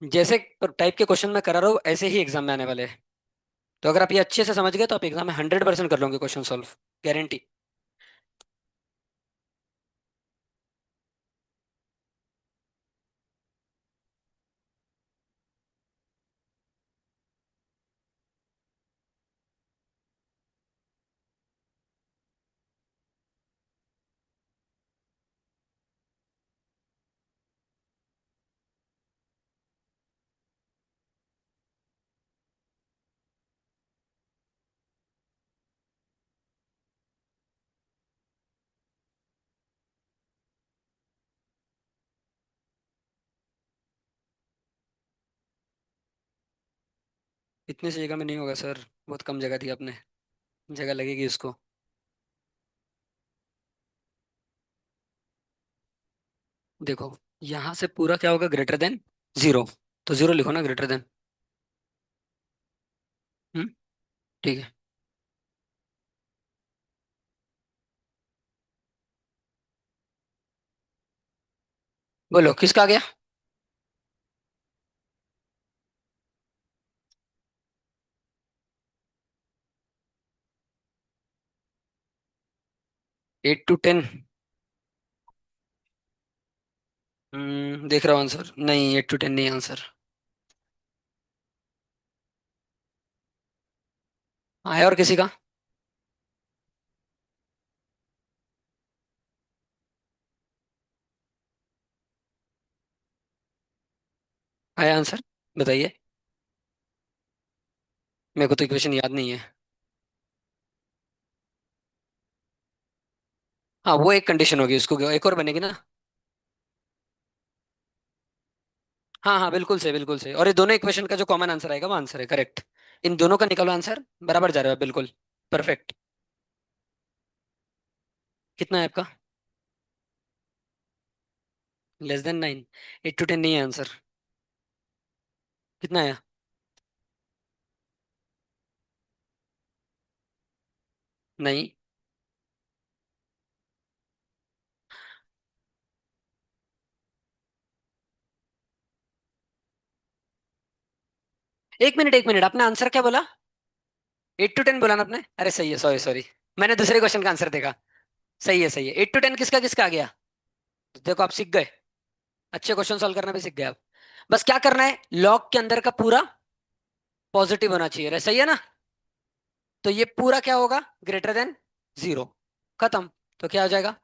जैसे टाइप के क्वेश्चन मैं करा रहा हूँ ऐसे ही एग्जाम में आने वाले हैं। तो अगर आप ये अच्छे से समझ गए तो आप एग्जाम में 100% कर लोगे क्वेश्चन सॉल्व। गारंटी। इतनी सी जगह में नहीं होगा सर, बहुत कम जगह दी आपने। जगह लगेगी उसको। देखो, यहाँ से पूरा क्या होगा? Greater than 0। तो 0 लिखो ना, ग्रेटर देन। हम्म। ठीक है। बोलो किसका आ गया? 8 to 10। देख रहा हूँ आंसर, नहीं 8 to 10 नहीं आंसर। आया और किसी का? आया आंसर? बताइए। मेरे को तो इक्वेशन याद नहीं है। हाँ, वो एक कंडीशन होगी, उसको एक और बनेगी ना। हाँ हाँ, बिल्कुल सही, बिल्कुल सही। और ये दोनों इक्वेशन का जो कॉमन आंसर आएगा वो आंसर है करेक्ट। इन दोनों का निकालो आंसर, बराबर जा रहा है बिल्कुल। परफेक्ट। कितना है आपका? <<9। 8 to 10 नहीं है आंसर। कितना आया? नहीं। एक मिनट, एक मिनट, आपने आंसर क्या बोला? 8 to 10 बोला ना आपने? अरे सही है, सॉरी सॉरी। मैंने दूसरे क्वेश्चन का आंसर देखा। सही है, सही है। 8 to 10 किसका किसका आ गया? तो देखो, आप सीख गए। अच्छे क्वेश्चन सॉल्व करना भी सीख गए आप। बस क्या करना है, लॉग के अंदर का पूरा पॉजिटिव होना चाहिए, सही है ना? तो ये पूरा क्या होगा? Greater than 0। खत्म। तो क्या हो जाएगा?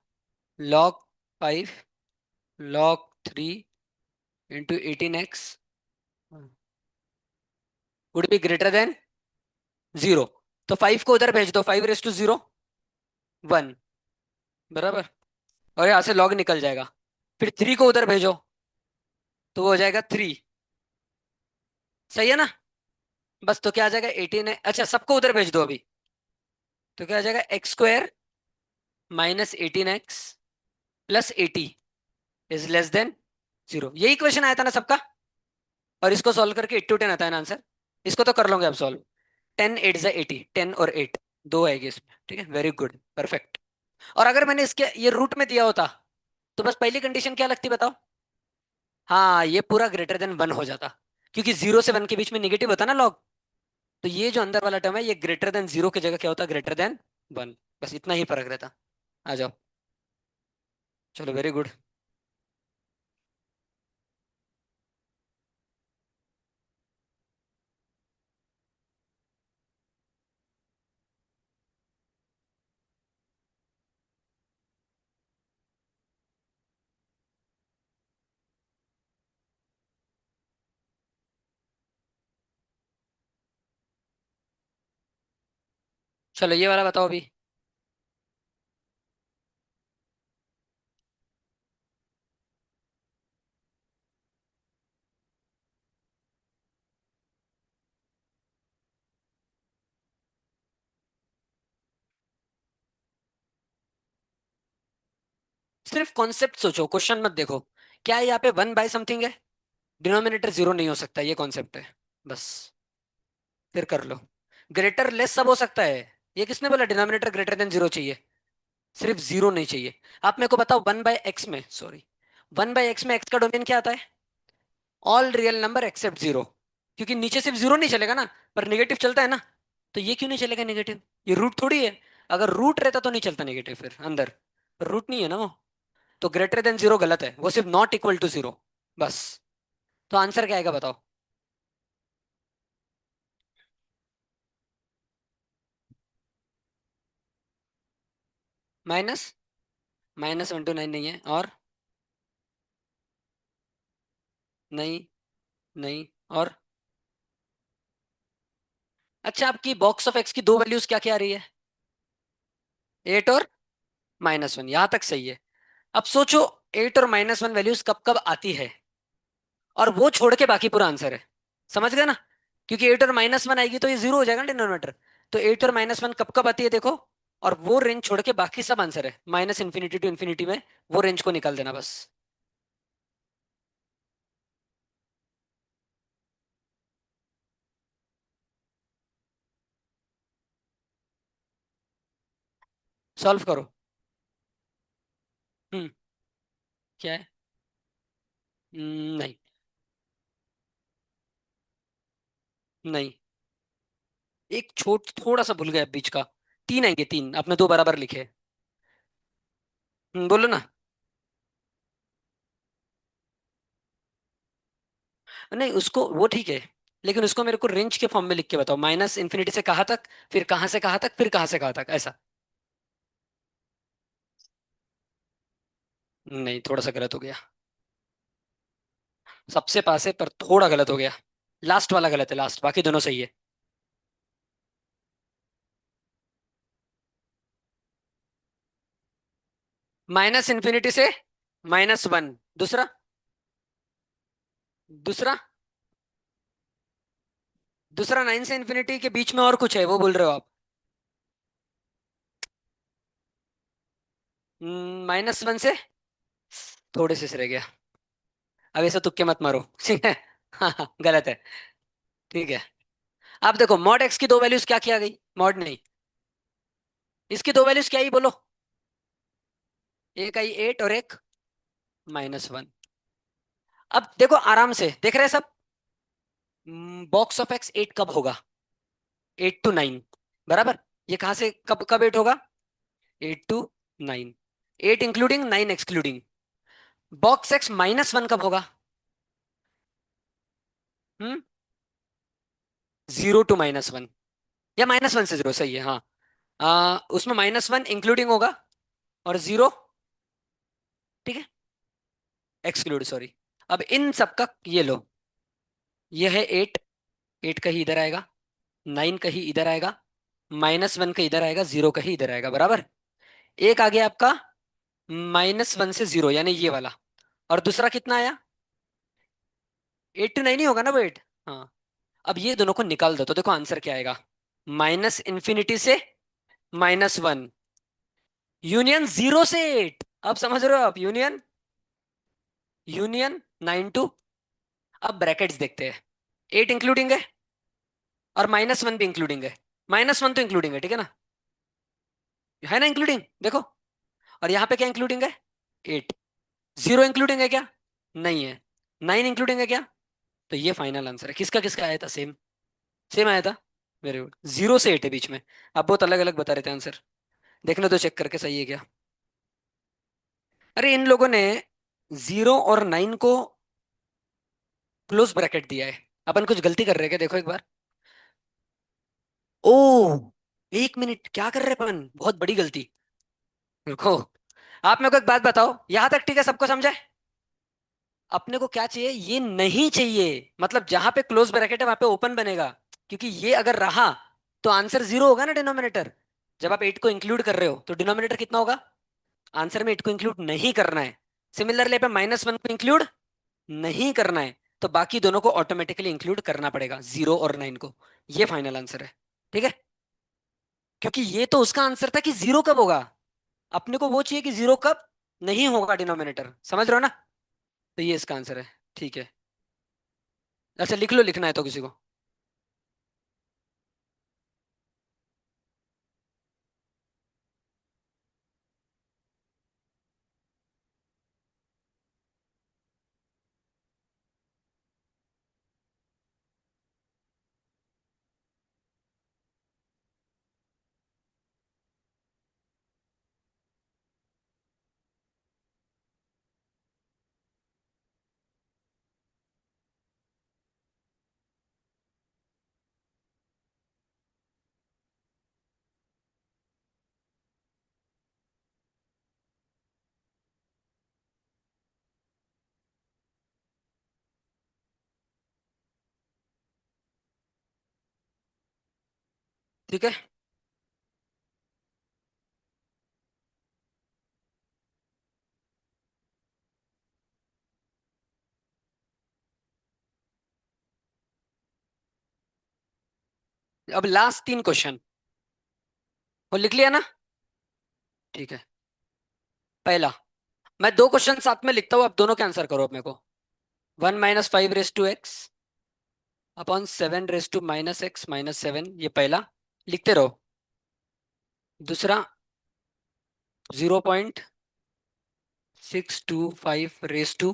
log 5 log 3 into 18x। Would be greater then 0। तो 5 को उधर भेज दो, 5 रेस टू 0 1, बराबर। और यहाँ से लॉग निकल जाएगा। फिर 3 को उधर भेजो तो वो हो जाएगा 3। सही है ना? बस तो क्या आ जाएगा 18 है, अच्छा सबको उधर भेज दो अभी। तो क्या आ जाएगा x² -18x +80 is less then 0। यही क्वेश्चन आया था ना सबका? और इसको सॉल्व करके 8 to 10 आता है ना आंसर। इसको तो कर लोगे आप सॉल्व। 10 8 ज़ा 80, 10 और 8, दो आएगी इसमें, ठीक है, वेरी गुड, परफेक्ट। और अगर मैंने इसके ये रूट में दिया होता तो बस पहली कंडीशन क्या लगती बताओ? हाँ, ये पूरा ग्रेटर देन 1 हो जाता, क्योंकि 0 से 1 के बीच में निगेटिव होता ना लॉग। तो ये जो अंदर वाला टर्म है ये ग्रेटर देन 0 की जगह क्या होता? Greater than 1। बस इतना ही फर्क रहता। आ जाओ। चलो, वेरी गुड। चलो ये वाला बताओ अभी। सिर्फ कॉन्सेप्ट सोचो, क्वेश्चन मत देखो। क्या यहाँ पे 1/समथिंग है? डिनोमिनेटर 0 नहीं हो सकता, ये कॉन्सेप्ट है बस। फिर कर लो। ग्रेटर लेस सब हो सकता है। ये किसने बोला डिनोमिनेटर ग्रेटर देन 0 चाहिए? सिर्फ 0 नहीं चाहिए। आप मेरे को बताओ, 1/x में, सॉरी, 1/x में x का डोमेन क्या आता है? All real number except 0। क्योंकि नीचे सिर्फ 0 नहीं चलेगा ना, पर नेगेटिव चलता है ना। तो ये क्यों नहीं चलेगा नेगेटिव? ये रूट थोड़ी है। अगर रूट रहता तो नहीं चलता नेगेटिव फिर अंदर। पर रूट नहीं है ना वो। तो ग्रेटर देन 0 गलत है, वो सिर्फ नॉट इक्वल टू 0 बस। तो आंसर क्या आएगा बताओ? माइनस -1 to 9 नहीं है, और नहीं, नहीं, और अच्छा, आपकी बॉक्स ऑफ एक्स की दो वैल्यूज क्या क्या आ रही है? 8 और -1, यहां तक सही है। अब सोचो, 8 और -1 वैल्यूज कब कब आती है, और वो छोड़ के बाकी पूरा आंसर है। समझ गए ना? क्योंकि 8 और -1 आएगी तो ये 0 हो जाएगा डिनोमिनेटर। तो 8 और -1 कब कब आती है देखो। और वो रेंज छोड़ के बाकी सब आंसर है, -∞ to ∞ में। वो रेंज को निकाल देना बस। सॉल्व करो। हम्म। क्या है? नहीं। नहीं। एक छोट थोड़ा सा भूल गया बीच का। 3 आएंगे, 3 आपने दो बराबर लिखे। बोलो ना। नहीं, उसको वो ठीक है। लेकिन उसको मेरे को रेंज के फॉर्म में लिख के बताओ, -∞ से कहाँ तक, फिर कहाँ से कहाँ तक, फिर कहाँ से कहाँ तक, ऐसा। नहीं, थोड़ा सा गलत हो गया। सबसे पास है पर थोड़ा गलत हो गया। लास्ट वाला गलत है, लास्ट, बाकी दोनों सही है। -∞ से -1। दूसरा। दूसरा। दूसरा 9 से इन्फिनिटी के बीच में और कुछ है, वो बोल रहे हो आप? -1 से थोड़े से रह गया। अब ऐसे तुक्के मत मारो ठीक है। हाँ हाँ, गलत है। ठीक है। अब देखो, मॉड एक्स की दो वैल्यूज क्या किया गई? मॉड नहीं, इसकी दो वैल्यूज क्या ही बोलो। एक आई 8 और एक -1। अब देखो आराम से देख रहे हैं सब। बॉक्स ऑफ एक्स 8 कब होगा? 8 to 9, बराबर। ये कहां से कब कब 8 होगा? 8 to 9। 8 including, 9 excluding. Box x -1 कब होगा? 0 to -1, या -1 से 0, सही है हाँ। उसमें -1 इंक्लूडिंग होगा, और 0, ठीक है, एक्सक्लूड, सॉरी। अब इन सबका ये लो, ये है 8, 8 कहीं इधर आएगा, 9 कहीं इधर आएगा, -1 का इधर आएगा, 0 कहीं इधर आएगा, बराबर। एक आ गया आपका -1 से 0, यानी ये वाला। और दूसरा कितना आया? 8 to 9 ही होगा ना वो 8। हाँ। अब ये दोनों को निकाल दो तो देखो आंसर क्या आएगा। -∞ से -1, यूनियन 0 से 8। अब समझ रहे हो आप? Union, union 9 to। अब ब्रैकेट्स देखते हैं। 8 इंक्लूडिंग है और -1 भी इंक्लूडिंग है। -1 तो इंक्लूडिंग है, ठीक है ना? है ना इंक्लूडिंग, देखो। और यहाँ पे क्या इंक्लूडिंग है? 8। 0 इंक्लूडिंग है क्या? नहीं है। 9 इंक्लूडिंग है क्या? तो ये फाइनल आंसर है। किसका किसका आया था सेम? सेम आया था। Very good. 0 से 8 है बीच में। आप बहुत अलग अलग बता रहे थे आंसर। देखना तो चेक करके सही है क्या। अरे इन लोगों ने 0 और 9 को क्लोज ब्रैकेट दिया है। अपन कुछ गलती कर रहे हैं क्या, देखो एक बार। ओ, 1 मिनट, क्या कर रहे हैं अपन? बहुत बड़ी गलती। रुको। आप मेरे को एक बात बताओ, यहां तक ठीक है, सबको समझे? अपने को क्या चाहिए? ये नहीं चाहिए। मतलब जहां पे क्लोज ब्रैकेट है वहां पे ओपन बनेगा। क्योंकि ये अगर रहा तो आंसर 0 होगा ना डिनोमिनेटर। जब आप 8 को इंक्लूड कर रहे हो तो डिनोमिनेटर कितना होगा? आंसर में 8 को इंक्लूड नहीं करना है। सिमिलरली पे -1 को इंक्लूड नहीं करना है। तो बाकी दोनों को ऑटोमेटिकली इंक्लूड करना पड़ेगा, 0 और 9 को। ये फाइनल आंसर है। ठीक है। क्योंकि ये तो उसका आंसर था कि 0 कब होगा। अपने को वो चाहिए कि 0 कब नहीं होगा डिनोमिनेटर, समझ रहे हो ना? तो ये इसका आंसर है। ठीक है। अच्छा लिख लो, लिखना है तो किसी को। ठीक है। अब लास्ट 3 क्वेश्चन। वो लिख लिया ना? ठीक है। पहला, मैं 2 क्वेश्चन साथ में लिखता हूँ, आप दोनों के आंसर करो मेरे को। 1 - 5 raise to x upon 7 raise to -x - 7, ये पहला। लिखते रहो। दूसरा, 0.625 raise to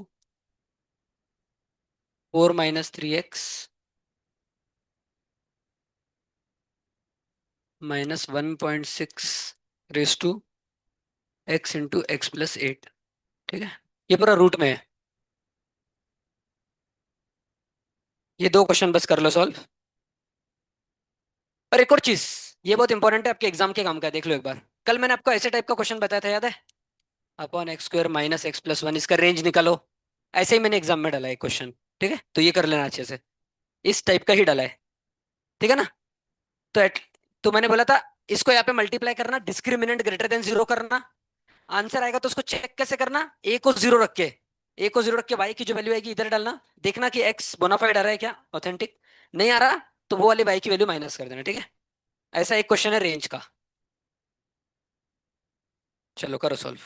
4 - 3x -1.6 raise to x × x + 8। ठीक है। ये पूरा रूट में है। ये 2 क्वेश्चन बस कर लो सॉल्व। और एक और चीज, ये बहुत इंपॉर्टेंट है, आपके एग्जाम के काम का है, देख लो एक बार। कल मैंने आपको ऐसे टाइप का क्वेश्चन बताया था, याद है? अपॉन x² - x + 1, इसका रेंज निकालो। ऐसे ही मैंने एग्जाम में डाला है क्वेश्चन। ठीक है, तो ये कर लेना अच्छे से। इस टाइप का ही डाला है। ठीक है ना? तो तो मैंने बोला था, इसको यहाँ पे मल्टीप्लाई करना, डिस्क्रिमिनेंट ग्रेटर देन 0 करना। आंसर आएगा तो उसको चेक कैसे करना? ए को 0 रख के वाई की जो वैल्यू आएगी इधर डालना। देखना कि एक्स बोनाफाइड आ रहा है क्या, ऑथेंटिक। नहीं आ रहा तो वो वाली वाई की वैल्यू माइनस कर देना। ठीक है। ऐसा एक क्वेश्चन है रेंज का। चलो करो सॉल्व।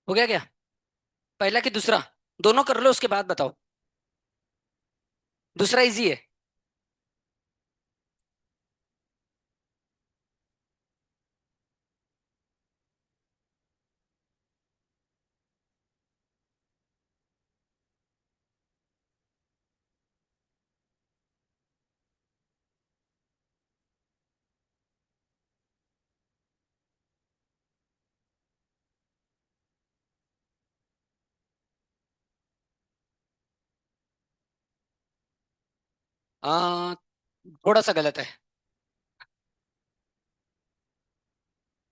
हो गया क्या? पहला कि दूसरा? दोनों कर लो उसके बाद बताओ। दूसरा इजी है। आ, थोड़ा सा गलत है।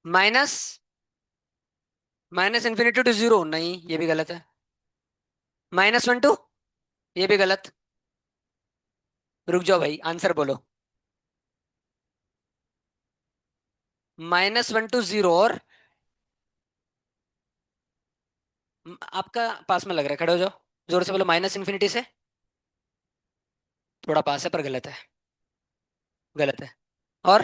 Minus minus infinity to zero नहीं, ये भी गलत है। -1 to, ये भी गलत। रुक जाओ भाई, आंसर बोलो। -1 to 0 और आपका पास में लग रहा है, खड़े हो जाओ। जोर से बोलो, -इन्फिनिटी से। थोड़ा पास है पर गलत है। गलत है। और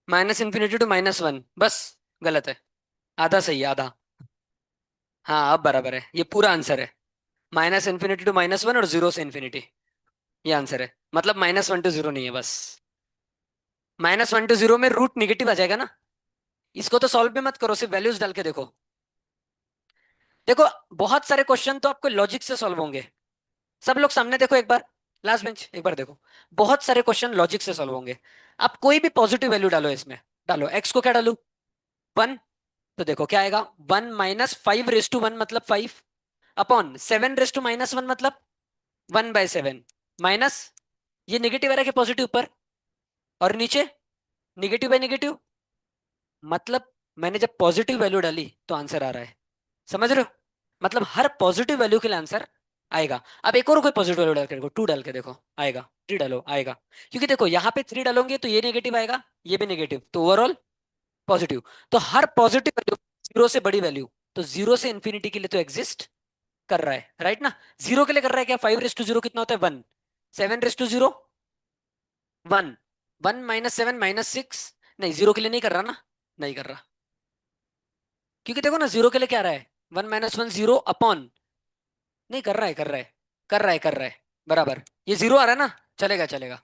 -इन्फिनिटी to -1, बस। गलत है। आधा सही है, आधा। हाँ अब बराबर है, ये पूरा आंसर है। -इन्फिनिटी to -1 और 0 से इन्फिनिटी। ये आंसर है, मतलब -1 to 0 नहीं है बस। -1 to 0 में रूट निगेटिव आ जाएगा ना। इसको तो सॉल्व भी मत करो, सिर्फ वैल्यूज डाल के देखो। देखो, बहुत सारे क्वेश्चन तो आपको लॉजिक से सॉल्व होंगे। सब लोग सामने देखो एक बार। लास्ट बेंच एक बार देखो। बहुत सारे क्वेश्चन लॉजिक से सॉल्व होंगे। आप कोई भी पॉजिटिव वैल्यू डालो इसमें। डालो एक्स को, क्या डालू? 1। तो देखो क्या आएगा। 1 - 5 raised to 1 मतलब 5, अपॉन 7 raised to -1 मतलब 1/7, माइनस, ये नेगेटिव आ रहा है कि पॉजिटिव पर, और नीचे निगेटिव बाय निगेटिव, मतलब मैंने जब पॉजिटिव वैल्यू डाली तो आंसर आ रहा है। समझ रहे हो? मतलब हर पॉजिटिव वैल्यू के लिए आंसर आएगा। अब एक और कोई पॉजिटिव वैल्यू डाल के देखो, 2 डाल के देखो, आएगा। 3 डालो, आएगा। क्योंकि देखो यहाँ पे 3 डालोगे तो ये नेगेटिव आएगा, ये भी नेगेटिव, तो ओवरऑल पॉजिटिव। तो हर पॉजिटिव वैल्यू, जीरो से बड़ी वैल्यू, तो 0 से इन्फिनिटी के लिए तो एग्जिस्ट कर रहा है, राइट ना। जीरो के लिए कर रहा है क्या? 5 raised to 0 कितना होता है? 1। 7 raised to 0, 1। 1 - 7 - 6, नहीं, जीरो के लिए नहीं कर रहा ना। नहीं कर रहा, क्योंकि देखो ना, जीरो के लिए क्या आ रहा है? 1 - 1 0 अपॉन, नहीं कर रहा है, कर रहा है, कर रहा है, कर रहा है, बराबर। ये जीरो आ रहा है ना, चलेगा चलेगा।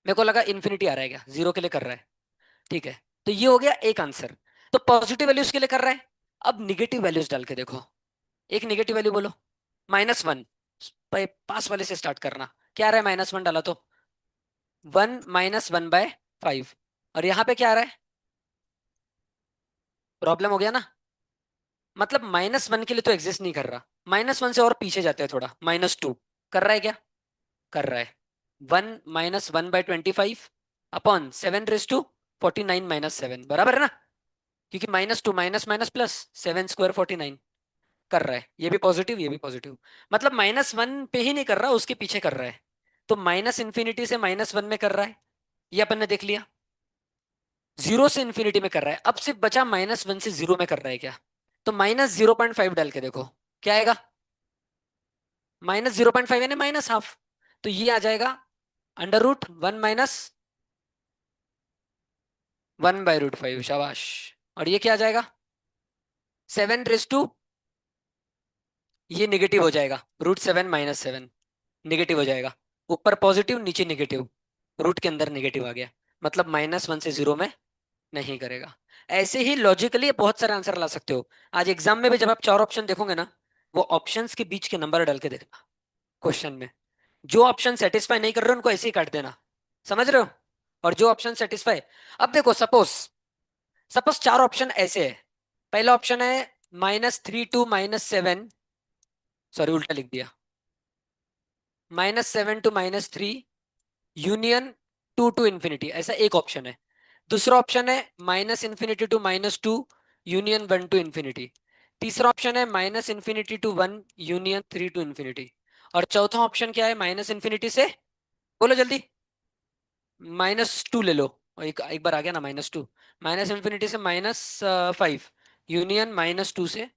मेरे को लगा इन्फिनिटी आ रहा है, क्या जीरो के लिए कर रहा है। ठीक है। तो ये हो गया एक आंसर। तो पॉजिटिव वैल्यूज के लिए कर रहा है। अब निगेटिव वैल्यूज डाल के देखो। एक निगेटिव वैल्यू बोलो। -1। पास वाले से स्टार्ट करना। क्या आ रहा है? -1 डाला तो 1 - 1/5। और यहाँ पे क्या आ रहा है? प्रॉब्लम हो गया ना। मतलब -1 के लिए तो एग्जिस्ट नहीं कर रहा। -1 से और पीछे जाते हैं थोड़ा, -2। कर रहा है क्या? कर रहा है। 1 - 1/25 अपॉन 7 raised to 49 - 7, बराबर है ना। क्योंकि -2 माइनस माइनस प्लस, 7 स्क्वायर 49। कर रहा है, ये भी पॉजिटिव, ये भी पॉजिटिव। मतलब -1 पे ही नहीं कर रहा, उसके पीछे कर रहा है। तो -इन्फिनिटी से -1 में कर रहा है, ये अपन ने देख लिया। 0 से इन्फिनिटी में कर रहा है, अब सिर्फ बचा -1 से 0 में कर रहा है क्या। तो -0.5 डाल के देखो, क्या आएगा? -0.5 यानी -हाफ। तो ये आ जाएगा √1 - 1/√5, शाबाश। और ये क्या आ जाएगा? 7 raised to, ये निगेटिव हो जाएगा, √7 - 7, निगेटिव हो जाएगा। ऊपर पॉजिटिव, नीचे निगेटिव, रूट के अंदर निगेटिव आ गया। मतलब -1 से 0 में नहीं करेगा। ऐसे ही लॉजिकली बहुत सारे आंसर ला सकते हो। आज एग्जाम में भी जब आप 4 ऑप्शन देखोगे ना, वो ऑप्शंस के बीच के नंबर डाल के देखना क्वेश्चन में। जो ऑप्शन सेटिस्फाई नहीं कर रहे उनको ऐसे ही काट देना। समझ रहे हो? और जो ऑप्शन सेटिस्फाई, अब देखो, सपोज सपोज 4 ऑप्शन ऐसे है। पहला ऑप्शन है -3 to -7, सॉरी उल्टा लिख दिया, -7 to -3, यूनियन 2 to इन्फिनिटी, ऐसा एक ऑप्शन है। दूसरा ऑप्शन है -∞ to -2, यूनियन 1 to इन्फिनिटी। तीसरा ऑप्शन है -∞ to 1, यूनियन 3 to इन्फिनिटी। और चौथा ऑप्शन क्या है? -∞ से, बोलो जल्दी। -2 ले लो। और एक एक बार आ गया ना -2। -∞ से -5, यूनियन -2 से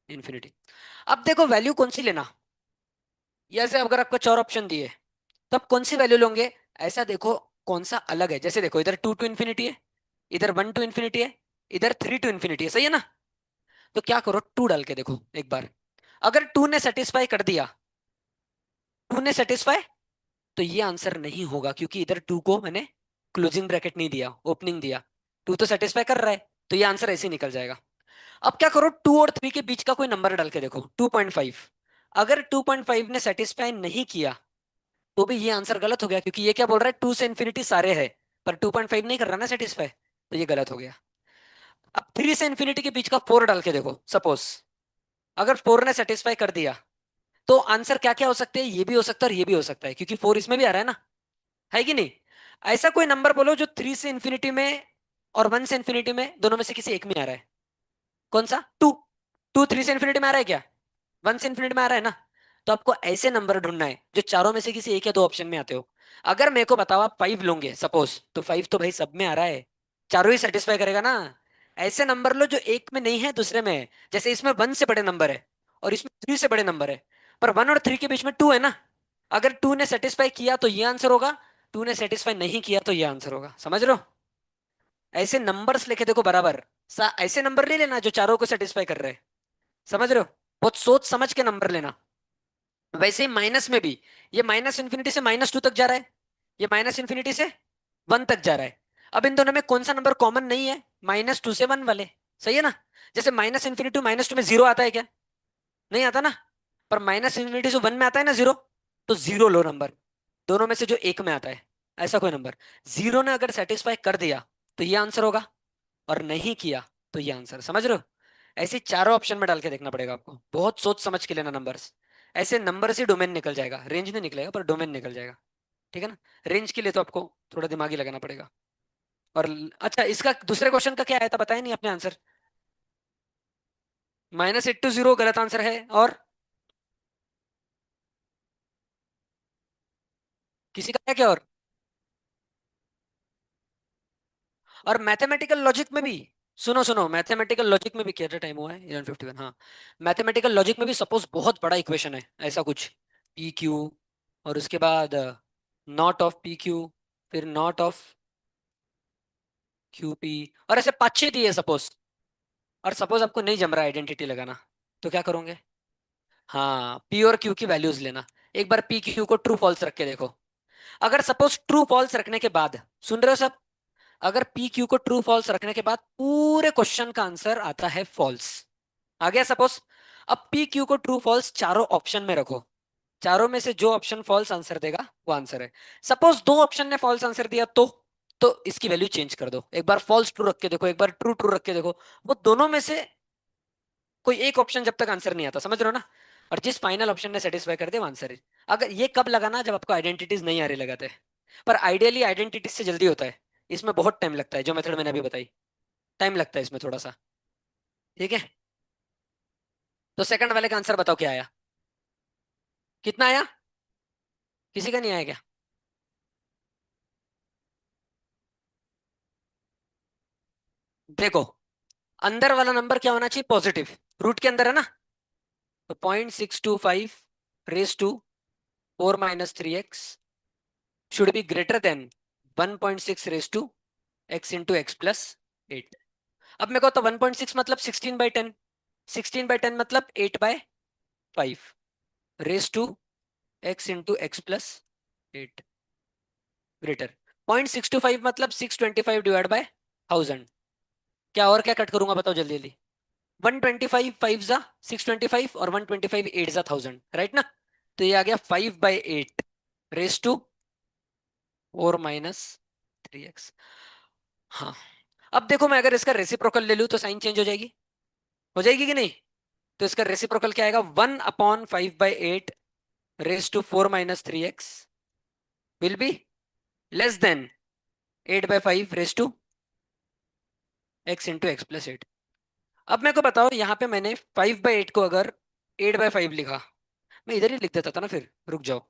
इन्फिनिटी। अब देखो वैल्यू कौन सी लेना। जैसे अगर आपको 4 ऑप्शन दिए, तब कौन सी वैल्यू लोगे? ऐसा देखो कौन सा अलग है। जैसे देखो, इधर 2 to इन्फिनिटी है, इधर 1 to इन्फिनिटी है, इधर 3 to इन्फिनिटी है, सही है ना। तो क्या करो, टू डाल के देखो एक बार। अगर टू ने सेटिस्फाई कर दिया, टू ने सेटिस्फाई, तो ये आंसर नहीं होगा, क्योंकि इधर टू को मैंने क्लोजिंग ब्रैकेट नहीं दिया, ओपनिंग दिया। टू तो सेटिस्फाई कर रहा है, तो ये आंसर ऐसे ही निकल जाएगा। अब क्या करो, टू और थ्री के बीच का कोई नंबर डाल के देखो, 2.5। अगर 2.5 ने सेटिस्फाई नहीं किया, तो भी ये आंसर गलत हो गया, क्योंकि ये क्या बोल रहा है, टू से इन्फिनिटी सारे है, पर 2.5 नहीं कर रहा ना सेटिस्फाई, तो ये गलत हो गया। अब थ्री से इन्फिनिटी के बीच का फोर डाल के देखो, सपोज अगर फोर ने सेटिस्फाई कर दिया, तो आंसर क्या क्या हो सकते हैं, ये भी हो सकता है और ये भी हो सकता है, क्योंकि फोर इसमें भी आ रहा है ना, है कि नहीं। ऐसा कोई नंबर बोलो जो थ्री से इन्फिनिटी में और वन से इन्फिनिटी में, दोनों में से किसी एक में आ रहा है। कौन सा, टू। टू थ्री से इन्फिनिटी में आ रहा है क्या, वन से इन्फिनिटी में आ रहा है ना। तो आपको ऐसे नंबर ढूंढना है जो चारों में से किसी एक या दो ऑप्शन में आते हो। अगर मेरे को बताओ आप फाइव लोगे सपोज, तो फाइव तो भाई सब में आ रहा है, चारों ही सेटिस्फाई करेगा ना। ऐसे नंबर लो जो एक में नहीं है दूसरे में है, जैसे इसमें वन से बड़े नंबर है और इसमें थ्री से बड़े नंबर है, पर वन और थ्री के बीच में टू है ना। अगर टू ने सेटिस्फाई किया तो ये आंसर होगा, टू ने सेटिस्फाई नहीं किया तो ये आंसर होगा, समझ रहे हो। ऐसे नंबर्स लेके देखो बराबर, ऐसे नंबर नहीं लेना जो चारों को सेटिस्फाई कर रहे हैं, समझ रहे हो। बहुत सोच समझ के नंबर लेना। वैसे ही माइनस में भी, ये माइनस इंफिनिटी से माइनस टू तक जा रहा है, ये माइनस इंफिनिटी से वन तक जा रहा है। अब इन दोनों में कौन सा नंबर कॉमन नहीं है, माइनस टू से वन वाले, सही है ना। जैसे minus infinity to minus two में जीरो आता है क्या, नहीं आता ना। पर माइनस इंफिनिटी से वन में आता है ना जीरो, तो जीरो लो नंबर, दोनों में से जो एक में आता है, ऐसा कोई नंबर। जीरो ने अगर सेटिस्फाई कर दिया तो ये आंसर होगा, और नहीं किया तो ये आंसर, समझ रहे हो। ऐसे चारों ऑप्शन में डाल के देखना पड़ेगा आपको, बहुत सोच समझ के लेना नंबर्स। ऐसे नंबर से डोमेन निकल जाएगा, रेंज नहीं निकलेगा पर डोमेन निकल जाएगा, ठीक है ना। रेंज के लिए तो आपको थोड़ा दिमागी लगाना पड़ेगा। और अच्छा, इसका दूसरे क्वेश्चन का क्या आया था बताया नहीं आपने आंसर। -820 गलत आंसर है, और किसी का है क्या और मैथमेटिकल लॉजिक में भी, सुनो सुनो, मैथमेटिकल लॉजिक में भी क्या टाइम हुआ है, 11:51, हाँ। मैथमेटिकल लॉजिक में भी सपोज बहुत बड़ा इक्वेशन है ऐसा कुछ, पी क्यू, और उसके बाद नॉट ऑफ पी क्यू, फिर नॉट ऑफ क्यू पी, और ऐसे पाँच छह दिए सपोज। और सपोज आपको नहीं जम रहा आइडेंटिटी लगाना, तो क्या करोगे, हाँ, पी और क्यू की वैल्यूज लेना। एक बार पी क्यू को ट्रू फॉल्स रख के देखो। अगर सपोज ट्रू फॉल्स रखने के बाद, सुन रहे हो सब, अगर पी क्यू को ट्रू फॉल्स रखने के बाद पूरे क्वेश्चन का आंसर आता है फॉल्स, आ गया सपोज। अब पी क्यू को ट्रू फॉल्स चारों ऑप्शन में रखो, चारों में से जो ऑप्शन फॉल्स आंसर देगा वो आंसर है। सपोज दो ऑप्शन ने फॉल्स आंसर दिया, तो इसकी वैल्यू चेंज कर दो, एक बार फॉल्स ट्रू रख के देखो, एक बार ट्रू ट्रू रख के देखो। वो दोनों में से कोई एक ऑप्शन जब तक आंसर नहीं आता, समझ रहे हो ना। और जिस फाइनल ऑप्शन ने सेटिस्फाई कर दे वो आंसर है। अगर ये कब लगाना, जब आपको आइडेंटिटीज नहीं आ रही लगाते, पर आइडियली आइडेंटिटीज से जल्दी होता है। इसमें बहुत टाइम लगता है, जो मेथड मैंने अभी बताई, टाइम लगता है इसमें थोड़ा सा, ठीक है। तो सेकंड वाले का आंसर बताओ क्या आया, कितना आया, किसी का नहीं आया क्या। देखो, अंदर वाला नंबर क्या होना चाहिए, पॉजिटिव, रूट के अंदर है ना। तो 0.625 raise to 4 - 3x should be greater than 1.6 raise to x into x + 8। अब मेरे को तो 1.6 मतलब 16/10, 16/10 मतलब 8/5, raise to x into x + 8 greater. 0.625 मतलब 625 डिवाइड बाय 1000। क्या और क्या कट करूंगा बताओ जल्दी जल्दी। 125 फाइव जा 625, और 125 8 जा 1000, राइट ना। तो ये आ गया 5/8 रेस टू 4 - 3x। हाँ। अब देखो, मैं अगर इसका रेसिप्रोकल ले लूँ तो साइन चेंज हो जाएगी कि नहीं। तो इसका रेसिप्रोकल क्या आएगा, 1/5/8 raise to 4 - 3x will be less than 8/5 raise to x into x + 8। अब मेरे को बताओ, यहाँ पे मैंने 5/8 को अगर 8/5 लिखा, मैं इधर ही लिख देता था ना फिर। रुक जाओ,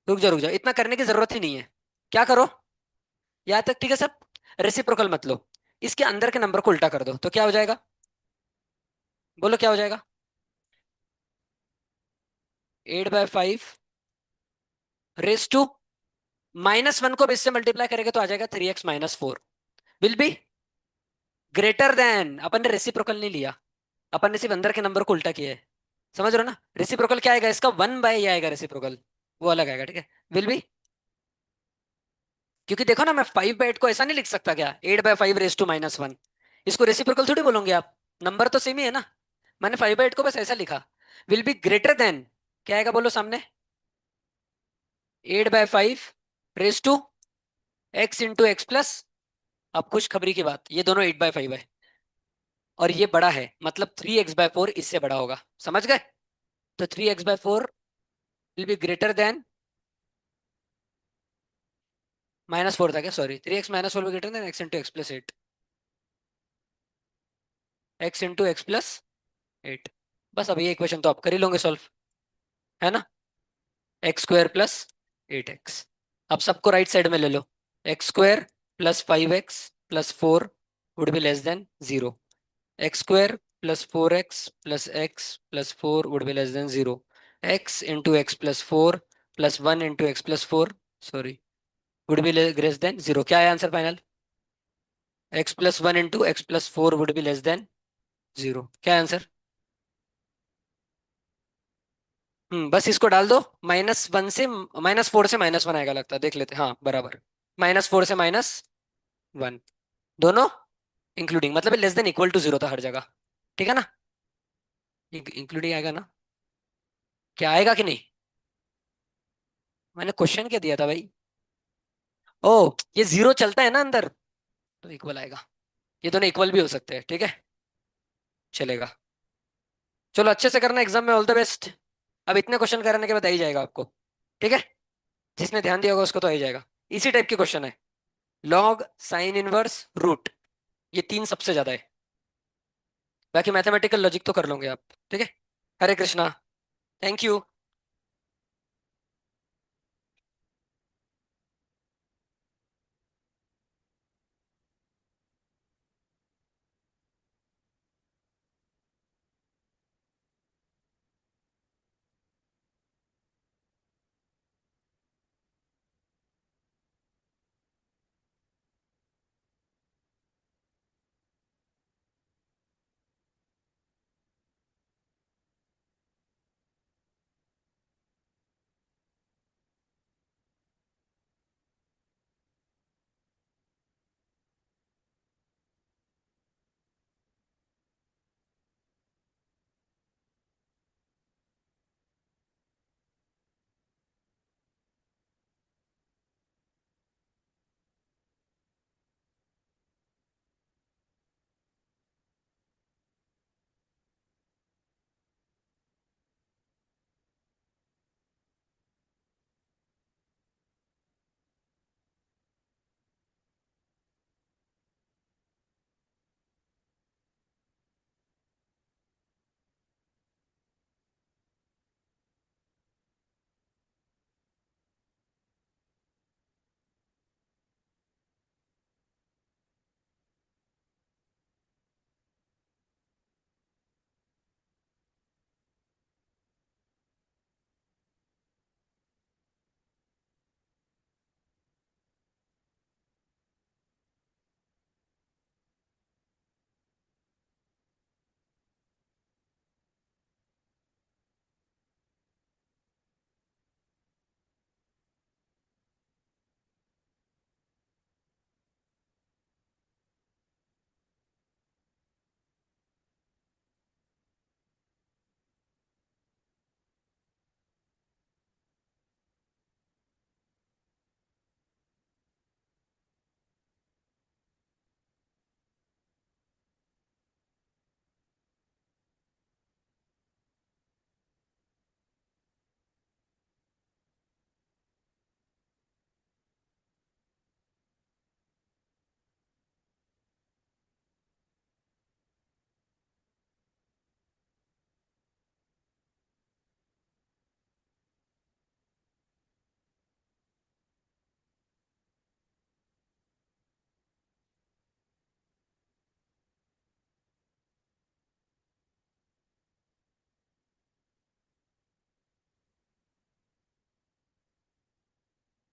रुक जाओ, रुक जाओ, इतना करने की जरूरत ही नहीं है। क्या करो, यहाँ तक ठीक है सब। रेसिप्रोकल मत लो, इसके अंदर के नंबर को उल्टा कर दो, तो क्या हो जाएगा, बोलो क्या हो जाएगा। 8/5 रेस टू -1 को इससे मल्टीप्लाई करेंगे तो आ जाएगा 3x - 4 will be greater than, अपन ने रेसिप्रोकल नहीं लिया, अपन ने सिर्फ अंदर के नंबर को उल्टा किया है। समझ रहे हो ना? रेसिप्रोकल क्या आएगा इसका, 1/, आएगा रेसिप्रोकल, वो अलग आएगा, ठीक है। विल बी, क्योंकि देखो ना, मैं 5/8 को ऐसा नहीं लिख सकता क्या, 8/5 रेस टू -1। इसको रेसिप्रोकल थोड़ी बोलोगे आप, नंबर तो सेम ही है ना। मैंने 5/8 को बस ऐसा लिखा। विल बी ग्रेटर देन, क्या आएगा बोलो सामने, 8/5 रेस टू x अब खुशखबरी की बात, ये दोनों 8/5 है, और ये बड़ा है, मतलब 3x/4 इससे बड़ा होगा। समझ गए? तो 3x/4 will be greater then, -4 था क्या, sorry, 3x - 4 greater than x × x + 8, x × x + 8। बस अब ये इक्वेशन तो आप कर ही लोगे सॉल्व, है ना। x² + 8x। अब सबको राइट साइड में ले लो। x² + 5x + 4 would be less then 0। x² + 4x + x + 4 would be less then 0। x × x + 4 + 1 × x + 4, sorry, would be less then 0। क्या है answer final? x + 1 × x + 4 would be less then 0। क्या है answer? बस इसको डाल दो। -1 से, -4 से -1 आएगा लगता है, देख लेते हैं। हाँ बराबर, -4 से -1, दोनों इंक्लूडिंग, मतलब लेस देन इक्वल टू 0 था हर जगह, ठीक है ना। इंक्लूडिंग आएगा ना, क्या आएगा कि नहीं? मैंने क्वेश्चन क्या दिया था भाई? ओ, ये 0 चलता है ना अंदर, तो इक्वल आएगा। ये दोनों इक्वल भी हो सकते हैं, ठीक है, चलेगा। चलो अच्छे से करना एग्जाम में, ऑल द बेस्ट। अब इतने क्वेश्चन कराने के बाद आ ही जाएगा आपको, ठीक है। जिसने ध्यान दिया होगा उसको तो आ ही जाएगा। इसी टाइप के क्वेश्चन है, लॉग, साइन इनवर्स, रूट, ये तीन सबसे ज्यादा है। बाकी मैथमेटिकल लॉजिक तो कर लोगे आप, ठीक है। हरे कृष्णा। Thank you.